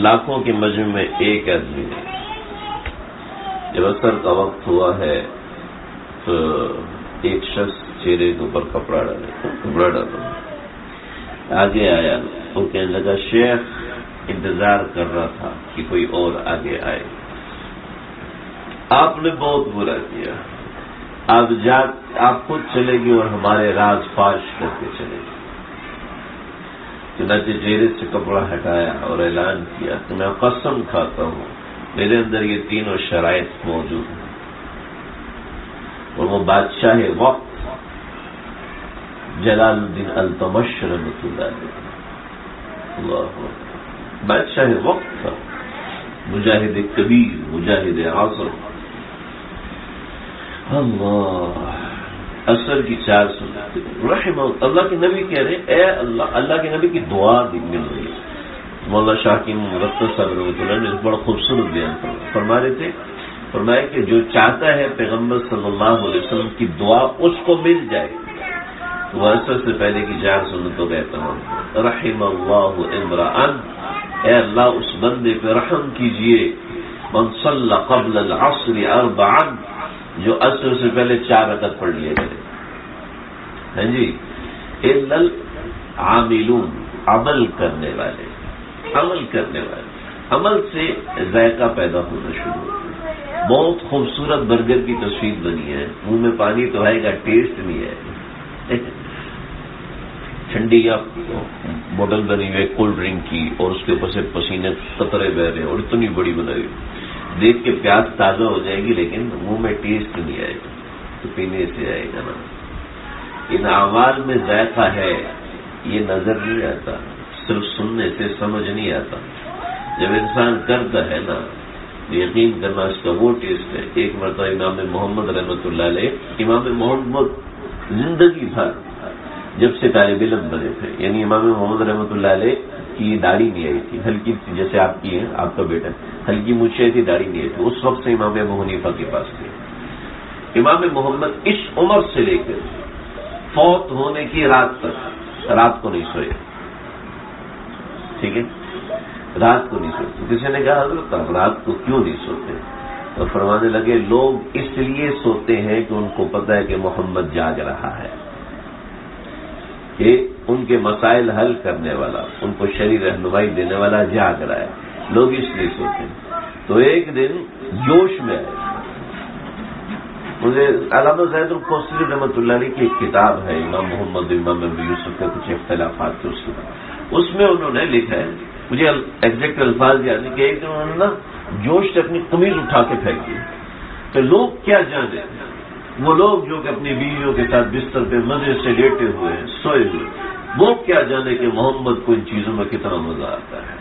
لاکھوں کے مجمع میں ایک آدمی نے جب عصر کا وقت ہوا ہے تو ایک شخص چہرے کے اوپر کپڑا ڈالا، آگے آیا، وہ کہنے لگا شیخ انتظار کر رہا تھا کہ کوئی اور آگے آئے، آپ نے بہت برا کیا، آپ خود چلے گی اور ہمارے راز فاش کر کے چلے گی۔ چنانچہ چہرے سے کپڑا ہٹایا اور اعلان کیا کہ میں قسم کھاتا ہوں میرے اندر یہ تینوں شرائط موجود ہیں، اور وہ بادشاہ وقت جلال الدین التمش رحمۃ اللہ علیہ، اللہ بادشاہ وقت تھا، مجاہد کبیر، مجاہد اعظم، اللہ عصر کی 4 سنت رحمہ اللہ کے نبی کہہ رہے اے اللہ کے نبی کی دعا مل رہی ہے۔ مولانا شاہ کی مرتضی صاحب رحمۃ اللہ نے بڑا خوبصورت بیان فرما رہے تھے، فرمایا کہ جو چاہتا ہے پیغمبر صلی اللہ علیہ وسلم کی دعا اس کو مل جائے، وہ عصر سے پہلے کی 4 سنتوں کا اہتمام کرے۔ رحم اللہ امرأن، اے اللہ اس بندے پہ رحم کیجئے، من صلی قبل العصر 4، جو عصر سے پہلے 4 رکعت پڑھ لیا کرے۔ ہاں جی، الا العاملون، عمل کرنے والے، عمل کرنے والے، عمل سے ذائقہ پیدا ہونا شروع ہوتا ہے۔ بہت خوبصورت برگر کی تصویر بنی ہے، منہ میں پانی تو آئے گا، ٹیسٹ نہیں ہے۔ ٹھنڈی یا بوتل بنی ہوئی کولڈ ڈرنک کی اور اس کے اوپر سے پسینے قطرے بہ رہے ہیں اور اتنی بڑی بنائی، دیکھ کے پیاس تازہ ہو جائے گی لیکن منہ میں ٹیسٹ نہیں آئے گا، تو پینے سے آئے گا نا۔ ان اعمال میں ذائقہ ہے، یہ نظر نہیں آتا، صرف سننے سے سمجھ نہیں آتا۔ جب انسان کرتا ہے نا تو یقین کرنا اس کا وہ ٹیسٹ ہے۔ ایک مرتبہ امام محمد رحمۃ اللہ علیہ، امام محمد زندگی بھر جب سے طالب علم بنے تھے، یعنی امام محمد رحمۃ اللہ علیہ کی داڑھی نہیں آئی تھی، ہلکی سی جیسے آپ کی ہے، آپ کا بیٹا ہلکی مچھے تھی، داڑھی نہیں آئی تھی، اس وقت سے امام ابو حنیفہ کے پاس تھے۔ امام محمد اس عمر سے لے کر فوت ہونے کی رات تک رات کو نہیں سوئے، ٹھیک ہے، رات کو نہیں سوتے۔ کسی نے کہا حضرت آپ رات کو کیوں نہیں سوتے؟ تو فرمانے لگے لوگ اس لیے سوتے ہیں کہ ان کو پتہ ہے کہ محمد جاگ رہا ہے، کہ ان کے مسائل حل کرنے والا، ان کو شرعی رہنمائی دینے والا جاگ رہا ہے، لوگ اس لیے سوتے ہیں۔ تو ایک دن جوش میں آئے، مجھے علامہ زید القوسری رحمۃ اللہ علیہ کی ایک کتاب ہے، امام محمد امام ابو یوسف کے کچھ اختلافات تھے اس میں انہوں نے لکھا ہے، مجھے ایگزیکٹ الفاظ یاد نہیں کہ ایک دن انہوں نے نا جوش سے اپنی قمیض اٹھا کے پھینک دی، تو لوگ کیا جانے، وہ لوگ جو کہ اپنی بیویوں کے ساتھ بستر پہ مزے سے لیٹے ہوئے ہیں، سوئے ہوئے، وہ کیا جانے کہ محمد کو ان چیزوں میں کتنا مزہ آتا ہے،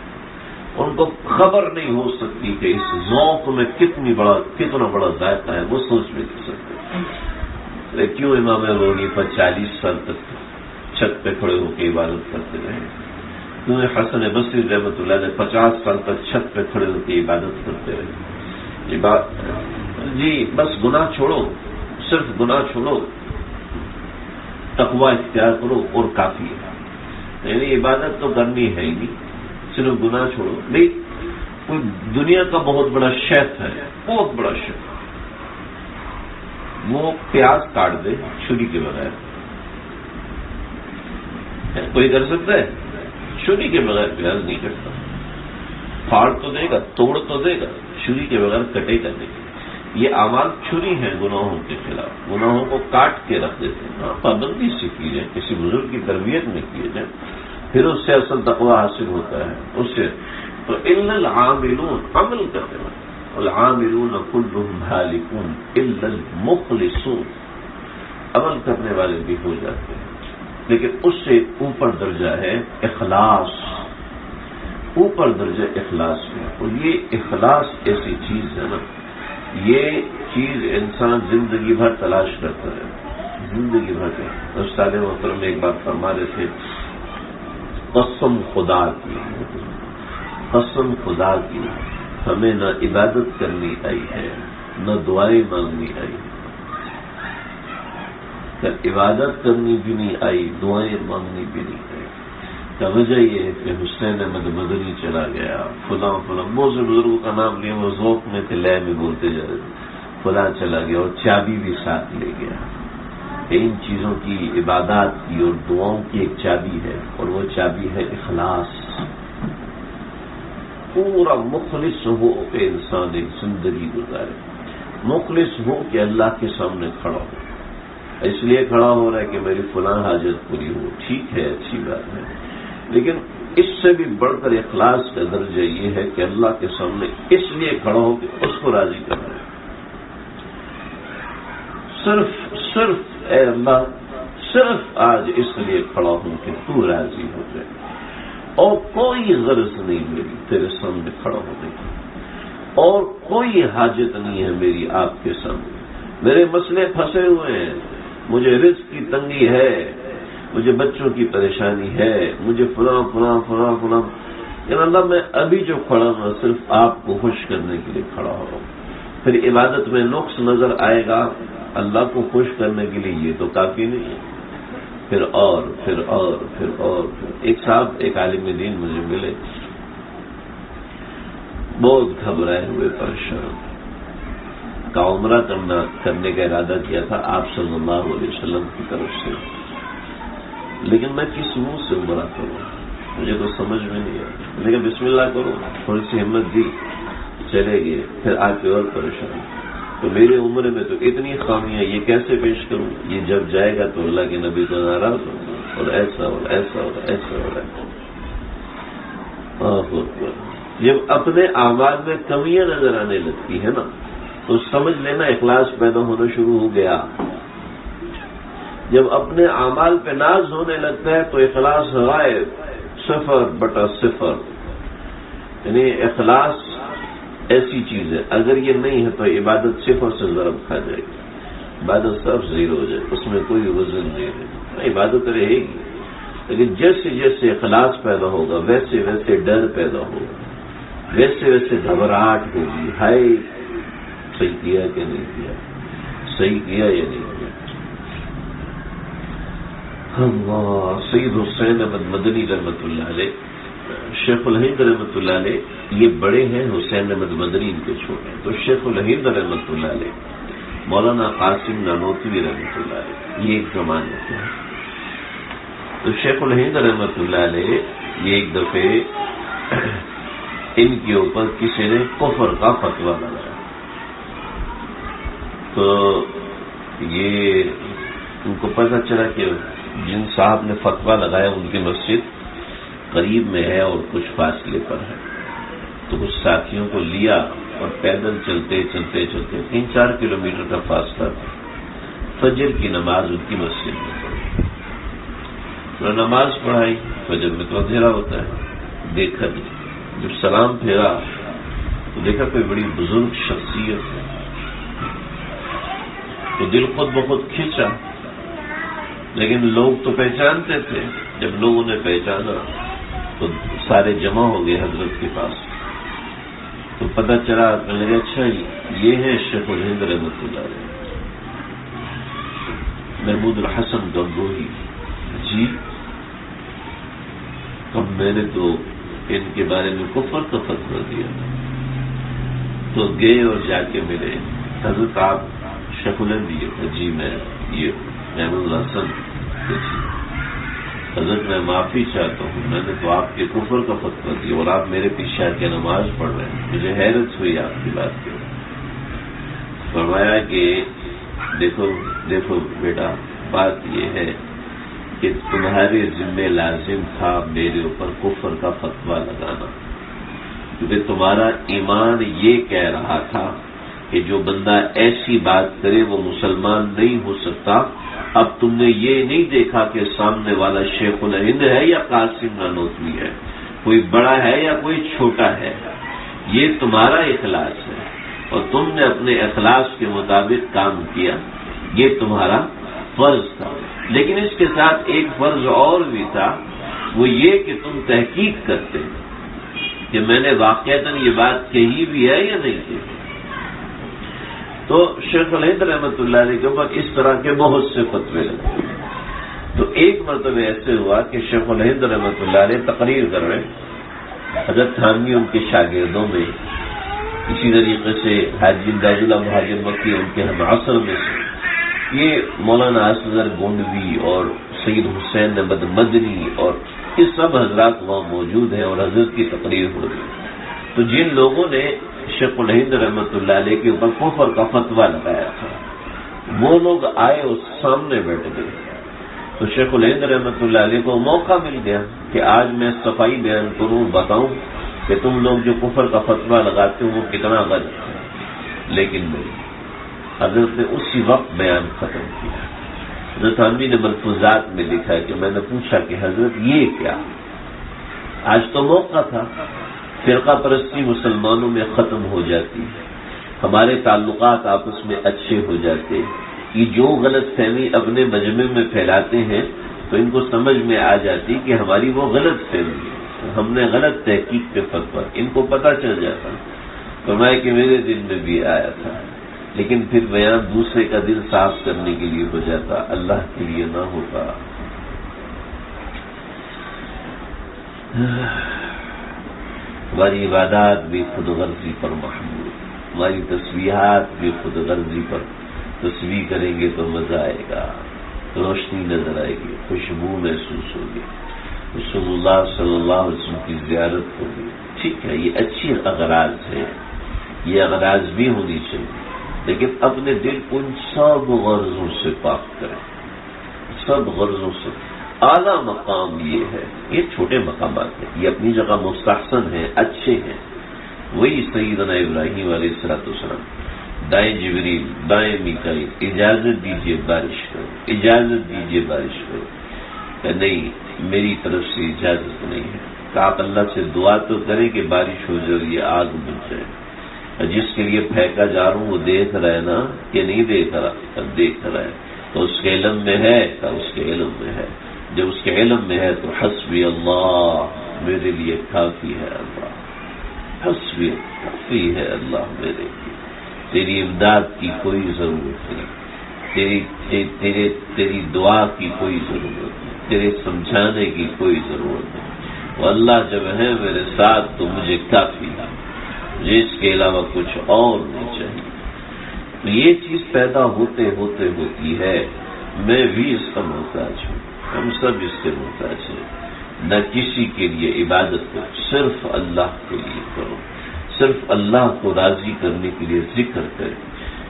ان کو خبر نہیں ہو سکتی کہ اس ذوق میں کتنا بڑا ذائقہ ہے، وہ سوچ بھی نہیں سکتے۔ کیوں امام ابو حنیفہ 40 سال تک چھت پہ کھڑے ہو کے عبادت کرتے رہے؟ کیوں حسن بصری رحمۃ اللہ علیہ 50 سال تک چھت پہ کھڑے ہو کے عبادت کرتے رہے؟ جی بس گناہ چھوڑو، صرف گناہ چھوڑو، تقوی اختیار کرو اور کافی ہے، یعنی عبادت تو کرنی ہے ہی نہیں، صرف گناہ چھوڑو۔ نہیں کوئی دنیا کا بہت بڑا شیف ہے، بہت بڑا شیف، وہ پیاز کاٹ دے چھری کے بغیر، کوئی کر سکتا ہے؟ چھری کے بغیر پیاز نہیں کٹتا، پھاڑ تو دے گا، توڑ تو دے گا، چھری کے بغیر کٹے گا نہیں۔ یہ اعمال چھری ہیں گناہوں کے خلاف، گناہوں کو کاٹ کے رکھ دیتے ہیں۔ ہاں پابندی سے کی جائے، کسی بزرگ کی تربیت میں کیے جائے، پھر اس سے اصل تقوی حاصل ہوتا ہے۔ اس سے تو الا العاملون، عمل کرنے والے، العاملون كلهم هالكون الا المخلصون، عمل کرنے والے بھی ہو جاتے ہیں، لیکن اس سے اوپر درجہ ہے اخلاص، اوپر درجہ اخلاص ہے، اور یہ اخلاص ایسی چیز ہے نا، یہ چیز انسان زندگی بھر تلاش کرتا ہے، زندگی بھر کا۔ استاد محترم نے ایک بات فرما رہے تھے، قسم خدا کی، قسم خدا کی، ہمیں نہ عبادت کرنی آئی ہے نہ دعائیں مانگنی آئی، عبادت کرنی بھی نہیں آئی، دعائیں مانگنی بھی نہیں آئی۔ کا وجہ یہ ہے کہ حسین احمد مدنی چلا گیا، فلاں فلاں بہت سے بزرگوں کا نام لیا، وہ ذوق میں تھے، لے میں بولتے جا رہے تھے، فلاں چلا گیا اور چابی بھی ساتھ لے گیا۔ ان چیزوں کی، عبادات کی اور دعاؤں کی ایک چابی ہے، اور وہ چابی ہے اخلاص۔ پورا مخلص ہو کہ انسان ایک زندگی گزارے، مخلص ہو کہ اللہ کے سامنے کھڑا ہو، اس لیے کھڑا ہو رہا ہے کہ میری فلاں حاجت پوری ہو، ٹھیک ہے، اچھی بات ہے، لیکن اس سے بھی بڑھ کر اخلاص کا درجہ یہ ہے کہ اللہ کے سامنے اس لیے کھڑا ہو کہ اس کو راضی کرنا ہے. صرف اے اللہ، صرف آج اس لیے کھڑا ہوں کہ تو راضی ہو جائے، اور کوئی غرض نہیں میری تیرے سامنے کھڑا ہونے کی، اور کوئی حاجت نہیں ہے میری آپ کے سامنے. میرے مسئلے پھنسے ہوئے ہیں، مجھے رزق کی تنگی ہے، مجھے بچوں کی پریشانی ہے، مجھے فلاں فلاں فلاں فلاں. یا اللہ میں ابھی جو کھڑا ہوں صرف آپ کو خوش کرنے کے لیے کھڑا ہو رہا ہوں. پھر عبادت میں نقص نظر آئے گا، اللہ کو خوش کرنے کے لیے یہ تو کافی نہیں ہے. پھر اور پھر اور پھر اور پھر. ایک صاحب، ایک عالم دین مجھے ملے، بہت گھبرائے ہوئے، پریشان کا عمرہ کرنے کا ارادہ کیا تھا آپ صلی اللہ علیہ وسلم کی طرف سے، لیکن میں کس منہ سے عمرہ کروں، مجھے تو سمجھ میں نہیں آیا. میں نے کہا بسم اللہ کرو، تھوڑی سی ہمت دی، چلے گئے. پھر آ کے اور پریشان، تو میرے عمرے میں تو اتنی خامیاں، یہ کیسے پیش کروں، یہ جب جائے گا تو اللہ کے نبی کو ناراض ہوگا، اور ایسا اور ایسا اور ایسا اور ایسا. جب اپنے اعمال میں کمیاں نظر آنے لگتی ہے نا، تو سمجھ لینا اخلاص پیدا ہونا شروع ہو گیا. جب اپنے اعمال پہ ناز ہونے لگتا ہے تو اخلاص غائب، 0/0. یعنی اخلاص ایسی چیز ہے، اگر یہ نہیں ہے تو عبادت 0 سے ضرب کھا جائے گی، عبادت سب 0 ہو جائے، اس میں کوئی وزن نہیں رہے. عبادت رہے گی، لیکن جیسے جیسے اخلاص پیدا ہوگا ویسے ویسے ڈر پیدا ہوگا، ویسے ویسے گھبراہٹ ہوگی، ہائے صحیح کیا کہ نہیں کیا، صحیح کیا یا نہیں کیا. اللہ. سید حسین احمد مدنی رحمۃ اللہ علیہ، شیخ الہند رحمۃ اللہ علیہ، یہ بڑے ہیں، حسین احمد مدنی ان کے چھوٹے ہیں. تو شیخ الہند رحمۃ اللہ علیہ، مولانا قاسم نانوتوی رحمۃ اللہ علیہ، یہ ایک زمانے کے ہیں. تو شیخ الہند رحمۃ اللہ علیہ یہ ایک دفعہ ان کے اوپر کسی نے کفر کا فتویٰ لگایا. تو یہ ان کو پتہ چلا کہ جن صاحب نے فتویٰ لگایا ان کی مسجد قریب میں ہے اور کچھ فاصلے پر ہے. تو کچھ ساتھیوں کو لیا اور پیدل چلتے چلتے چلتے 3-4 کلومیٹر کا فاصلہ تھا. فجر کی نماز ان کی مسجد میں پڑھی. تو نماز پڑھائی، فجر میں تو اندھیرا ہوتا ہے، دیکھا نہیں. جب سلام پھیرا تو دیکھا کوئی بڑی بزرگ شخصیت ہے، تو دل خود بخود کھینچا. لیکن لوگ تو پہچانتے تھے. جب لوگوں نے پہچانا تو سارے جمع ہو گئے حضرت کے پاس. تو پتہ چلا، کہنے لگے اچھا یہ ہے شیخ الہند رحمۃ اللہ علیہ، محمود الحسن گنگوہی. جی اب میں نے تو ان کے بارے میں کفر کا فتویٰ دیا. تو گئے اور جا کے ملے، حضرت آپ شیخ الہند یہ، جی میں یہ محمود الحسن. جی حضرت میں معافی چاہتا ہوں، میں نے تو آپ کے کفر کا فتویٰ دیا اور آپ میرے پیچھے آ کے نماز پڑھ رہے ہیں. مجھے حیرت ہوئی آپ کی بات کی. فرمایا کہ دیکھو بیٹا، بات یہ ہے کہ تمہارے ذمہ لازم تھا میرے اوپر کفر کا فتویٰ لگانا، کیونکہ تمہارا ایمان یہ کہہ رہا تھا کہ جو بندہ ایسی بات کرے وہ مسلمان نہیں ہو سکتا. اب تم نے یہ نہیں دیکھا کہ سامنے والا شیخ الہند ہے یا قاسم نانوتوی ہے، کوئی بڑا ہے یا کوئی چھوٹا ہے. یہ تمہارا اخلاص ہے اور تم نے اپنے اخلاص کے مطابق کام کیا، یہ تمہارا فرض تھا. لیکن اس کے ساتھ ایک فرض اور بھی تھا، وہ یہ کہ تم تحقیق کرتے کہ میں نے واقعتاً یہ بات کہی بھی ہے یا نہیں کہی. تو شیخ الہند رحمۃ اللہ علیہ کے اوپر اس طرح کے بہت سے فتوے لگے. تو ایک مرتبہ ایسے ہوا کہ شیخ الہند رحمۃ اللہ علیہ تقریر کر رہے، حضرت تھانوی ان کے شاگردوں میں، اسی طریقے سے حاجی امداد اللہ مہاجر مکی ان کے ہم عصر میں سے، یہ مولانا اصغر گونڈوی اور سید حسین احمد مدنی اور یہ سب حضرات وہاں موجود ہیں اور حضرت کی تقریر ہو رہی. تو جن لوگوں نے شیخ الہند رحمۃ اللہ علیہ کے اوپر کفر کا فتویٰ لگایا تھا، وہ لوگ آئے اور سامنے بیٹھ گئے. تو تو شیخ الہند رحمۃ اللہ علیہ کو موقع مل گیا کہ آج میں صفائی بیان کروں، بتاؤں کہ تم لوگ جو کفر کا فتویٰ لگاتے ہو وہ کتنا غلط ہے، لیکن نہیں، حضرت نے اسی وقت بیان ختم کیا۔ حضرت تھانوی نے ملفوظات میں لکھا ہے کہ میں نے پوچھا کہ حضرت یہ کیا، آج تو موقع تھا، فرقہ پرستی مسلمانوں میں ختم ہو جاتی، ہمارے تعلقات آپس میں اچھے ہو جاتے، یہ جو غلط فہمی اپنے مجمع میں پھیلاتے ہیں تو ان کو سمجھ میں آ جاتی کہ ہماری وہ غلط فہمی ہے، ہم نے غلط تحقیق پہ فتویٰ، ان کو پتہ چل جاتا۔ فرمایا کہ میرے دل میں بھی آیا تھا، لیکن پھر بیان دوسرے کا دل صاف کرنے کے لیے ہو جاتا، اللہ کے لیے نہ ہوتا۔ ہماری عبادات بھی خود غرضی پر محمول، ہماری تسبیحات بھی خود غرضی پر، تسبیح کریں گے تو مزہ آئے گا، روشنی نظر آئے گی، خوشبو محسوس ہوگی، رسول اللہ صلی اللہ علیہ وسلم کی زیارت ہوگی۔ ٹھیک ہے، یہ اچھی اغراض ہے، یہ اغراض بھی ہونی چاہیے، لیکن اپنے دل کو ان سب غرضوں سے پاک کریں، سب غرضوں سے۔ اعلیٰ مقام یہ ہے، یہ چھوٹے مقامات ہیں، یہ اپنی جگہ مستحسن ہیں، اچھے ہیں۔ وہی سیدنا ابراہیم علیہ السلام، دائیں جبریل دائیں میکائیل، اجازت دیجیے بارش کرو، اجازت دیجیے بارش کرو، کہ نہیں میری طرف سے اجازت نہیں ہے، کہ آپ اللہ سے دعا تو کریں کہ بارش ہو جائے، یہ آگ بجھ جائے۔ جس کے لیے پھینکا جا رہا ہوں وہ دیکھ رہا ہے نا کہ نہیں دیکھ رہا؟ اب دیکھ رہا ہے، تو اس کے علم میں ہے، کہ اس کے علم میں ہے، جب اس کے علم میں ہے تو حسبی اللہ، میرے لیے کافی ہے اللہ، حسبی کافی ہے اللہ میرے لیے، تیری امداد کی کوئی ضرورت نہیں، تیری دعا کی کوئی ضرورت نہیں، تیرے سمجھانے کی کوئی ضرورت نہیں، وہ اللہ جب ہے میرے ساتھ تو مجھے کافی ہے، مجھے اس کے علاوہ کچھ اور نہیں چاہیے۔ تو یہ چیز پیدا ہوتے ہوتے ہوتی ہے، میں بھی اس کا محتاج ہوں، ہم سب اس کے محتاج ہیں۔ نہ کسی کے لیے عبادت کو صرف اللہ کے لیے کرو، صرف اللہ کو راضی کرنے کے لیے ذکر کریں،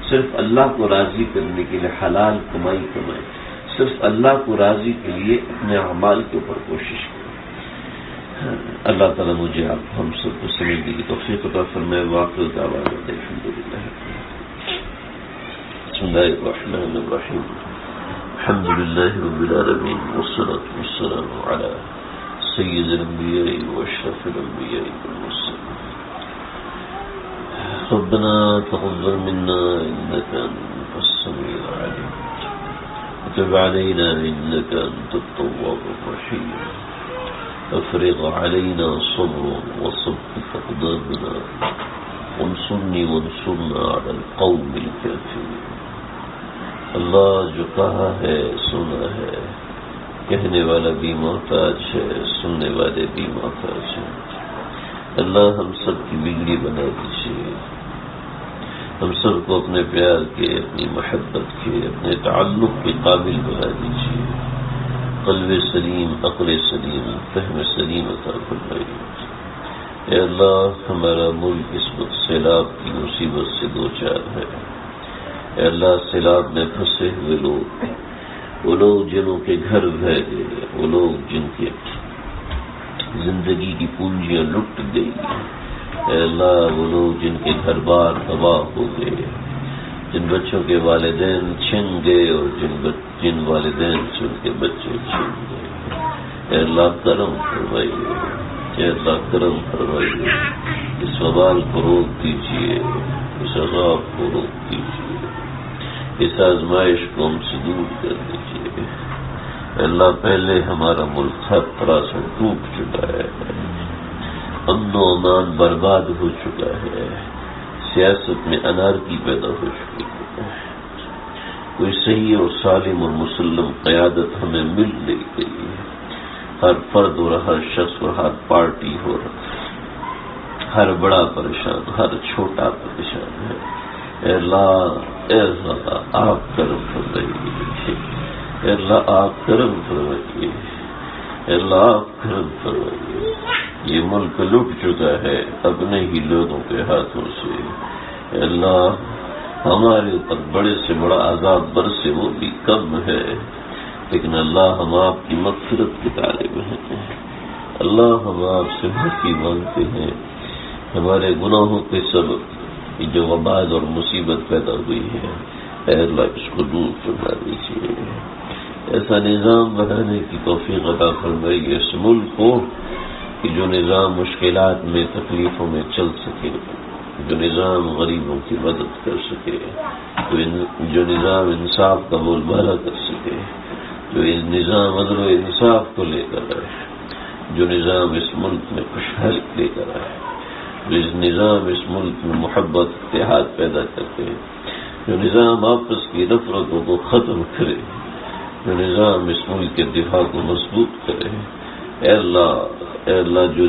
صرف اللہ کو راضی کرنے کے لیے حلال کمائی کمائیں، صرف اللہ کو راضی کے لیے اپنے اعمال کے اوپر کوشش کریں۔ اللہ تعالیٰ مجھے آپ ہم سب کو سمجھنے کی توفیق عطا فرمائے۔ واقع دعوانا الحمدللہ۔ بسم اللہ الرحمن الرحیم، الحمد للہ رب العالمین، والصلاة والسلام علی سید الانبیاء واشرف الانبیاء والمرسلین۔ ربنا تقبل منا انك انت السميع العليم وتب علينا انك انت التواب الرحيم افرغ علينا صبرا وثبت اقدامنا وانصرني وانصرنا على القوم الكافرين۔ اللہ جو کہا ہے سنا ہے، کہنے والا بھی محتاج ہے، سننے والے بھی محتاج ہیں۔ اللہ ہم سب کی بگڑی بنا دیجیے، ہم سب کو اپنے پیار کے، اپنی محبت کے، اپنے تعلق کے قابل بنا دیجیے۔ قلب سلیم، عقل سلیم، فہم سلیم عطا فرمائیے۔ اے اللہ ہمارا ملک اس وقت سیلاب کی مصیبت سے دوچار ہے۔ اے اللہ سیلاب میں پھنسے ہوئے لوگ، وہ لوگ جنہوں کے گھر بہہ گئے، وہ لوگ جن کے زندگی کی پونجیاں لٹ گئی، اے اللہ وہ لوگ جن کے گھر بار تباہ ہو گئے، جن بچوں کے والدین چھن گئے اور جن والدین سے ان کے بچے چھن گئے، اے اللہ کرم فرمائیے، اے اللہ کرم فرمائیے، اس وبال کو روک دیجیے، اس عذاب کو روک دیجیے، اس آزمائش کو ہم سے دور کر دیجیے۔ اللہ پہلے ہمارا ملک ہر طرح سے ٹوٹ چکا ہے، امن و امان برباد ہو چکا ہے، سیاست میں انارکی پیدا ہو چکی ہے، کوئی صحیح اور سالم اور مسلم قیادت ہمیں مل نہیں گئی، ہر فرد اور ہر شخص اور ہر پارٹی ہو رہا، ہر بڑا پریشان، ہر چھوٹا پریشان ہے۔ اے اللہ آپ کرم فرمائیے، اے اللہ آپ کرم فرمائیے، اے اللہ آپ کرم فرمائیے۔ یہ ملک لٹ چکا ہے اپنے ہی لوگوں کے ہاتھوں سے، اے اللہ ہمارے اوپر بڑے سے بڑا عذاب برسے وہ بھی کم ہے، لیکن اللہ ہم آپ کی مغفرت کے طالب ہیں، اللہ ہم آپ سے معافی مانگتے ہیں، ہمارے گناہوں کے سبب جو وبال اور مصیبت پیدا ہوئی ہے، اے اللہ اس کو دور فرما دیجیے، ایسا نظام بنانے کی توفیق عطا فرمائیے اس ملک کو کہ جو نظام مشکلات میں تکلیفوں میں چل سکے، جو نظام غریبوں کی مدد کر سکے، جو نظام انصاف کا بول بالا کر سکے، جو نظام عدل و انصاف کو لے کر آئے، جو نظام اس ملک میں خوشحالی لے کر آئے، جو نظام اس ملک میں محبت اتحاد پیدا کرتے، جو نظام آپس کی نفرتوں کو ختم کرے، جو نظام اس ملک کے دفاع کو مضبوط کرے، اے اللہ جو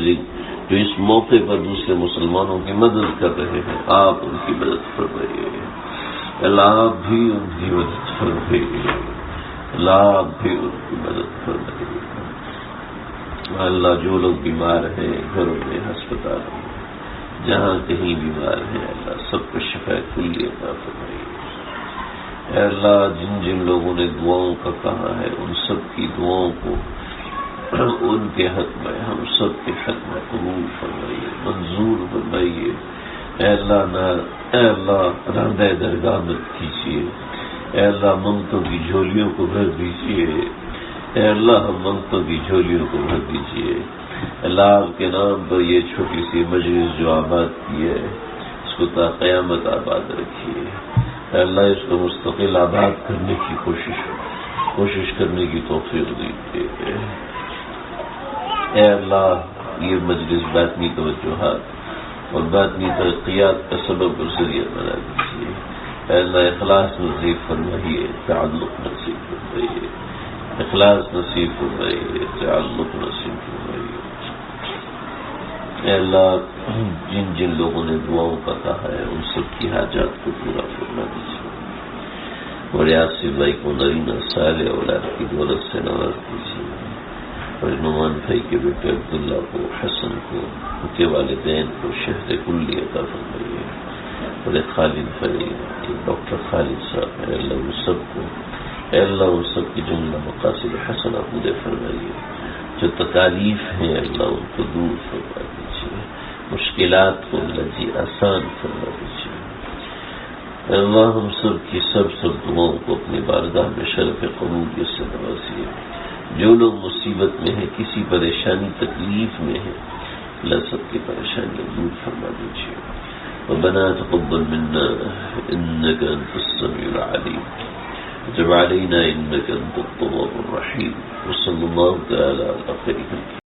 اس موقع پر دوسرے مسلمانوں کی مدد کر رہے ہیں، آپ ان کی مدد فرمائیے، اللہ آپ بھی ان کی مدد فرمائیے، اللہ آپ بھی ان کی مدد فرمائیے، اللہ جو لوگ بیمار ہیں گھروں میں ہسپتالوں میں جہاں کہیں بیمار ہیں، اللہ سب کو شفا کلی عطا فرمائیے، اے اللہ جن جن لوگوں نے دعاؤں کا کہا ہے ان سب کی دعاؤں کو ان کے حق میں ہم سب کے حق میں قبول فرمائیے، منظور فرمائیے، اے اللہ راندہ درگاہ مت کیجیے، اے اللہ منگتوں کی جھولیوں کو بھر دیجیے، اے اللہ منگتوں کی جھولیوں کو بھر دیجیے، اللہ آپ کے نام پر یہ چھوٹی سی مجلس جو آباد کی ہے اس کو تا قیامت آباد رکھیے، اے اللہ اس کو مستقل آباد کرنے کی کوشش کرنے کی توفیق دیجیے، اے اللہ یہ مجلس باطنی توجہات اور باطنی ترقیات کا سبب اور ذریعہ بنا دیجیے، اے اللہ اخلاص نصیب فرمائیے، تعلق نصیب فرمائیے، اخلاص نصیب فرمائیے، تعلق نصیب فرمائیے، اے اللہ جن جن لوگوں نے دعاؤں کا کہا ہے ان سب کی حاجات کو پورا فرما دیجیے، اور یاسر بھائی کو نرینہ صالح اولاد کی دولت سے نواز دیجیے، اور نعمان بھائی کے بیٹے عبداللہ کو، حسن کو، ان کے والدین کو شہر کلی عطا فرمائیے، اور خالد بھائی ڈاکٹر خالد صاحب، اے اللہ ان سب کو، اے اللہ ان سب کی جملہ مقاصد حسنہ پورے فرمائیے، جو تکالیف ہیں اللہ ان کو دور فرما دیجیے، مشکلات کو اللہ جی آسان فرما دیجیے، اللہ ہم سب کی سب دعاؤں کو اپنی بارگاہ میں شرف قبولیت سے نوازیے، جو لوگ مصیبت میں ہیں، کسی پریشانی تکلیف میں ہیں، اللہ سب کی پریشانیاں دور فرما دیجیے، ربنا تقبل منا انك انت السميع العليم وتب علينا انك انت التواب الرحيم وصلى الله تعالى على خير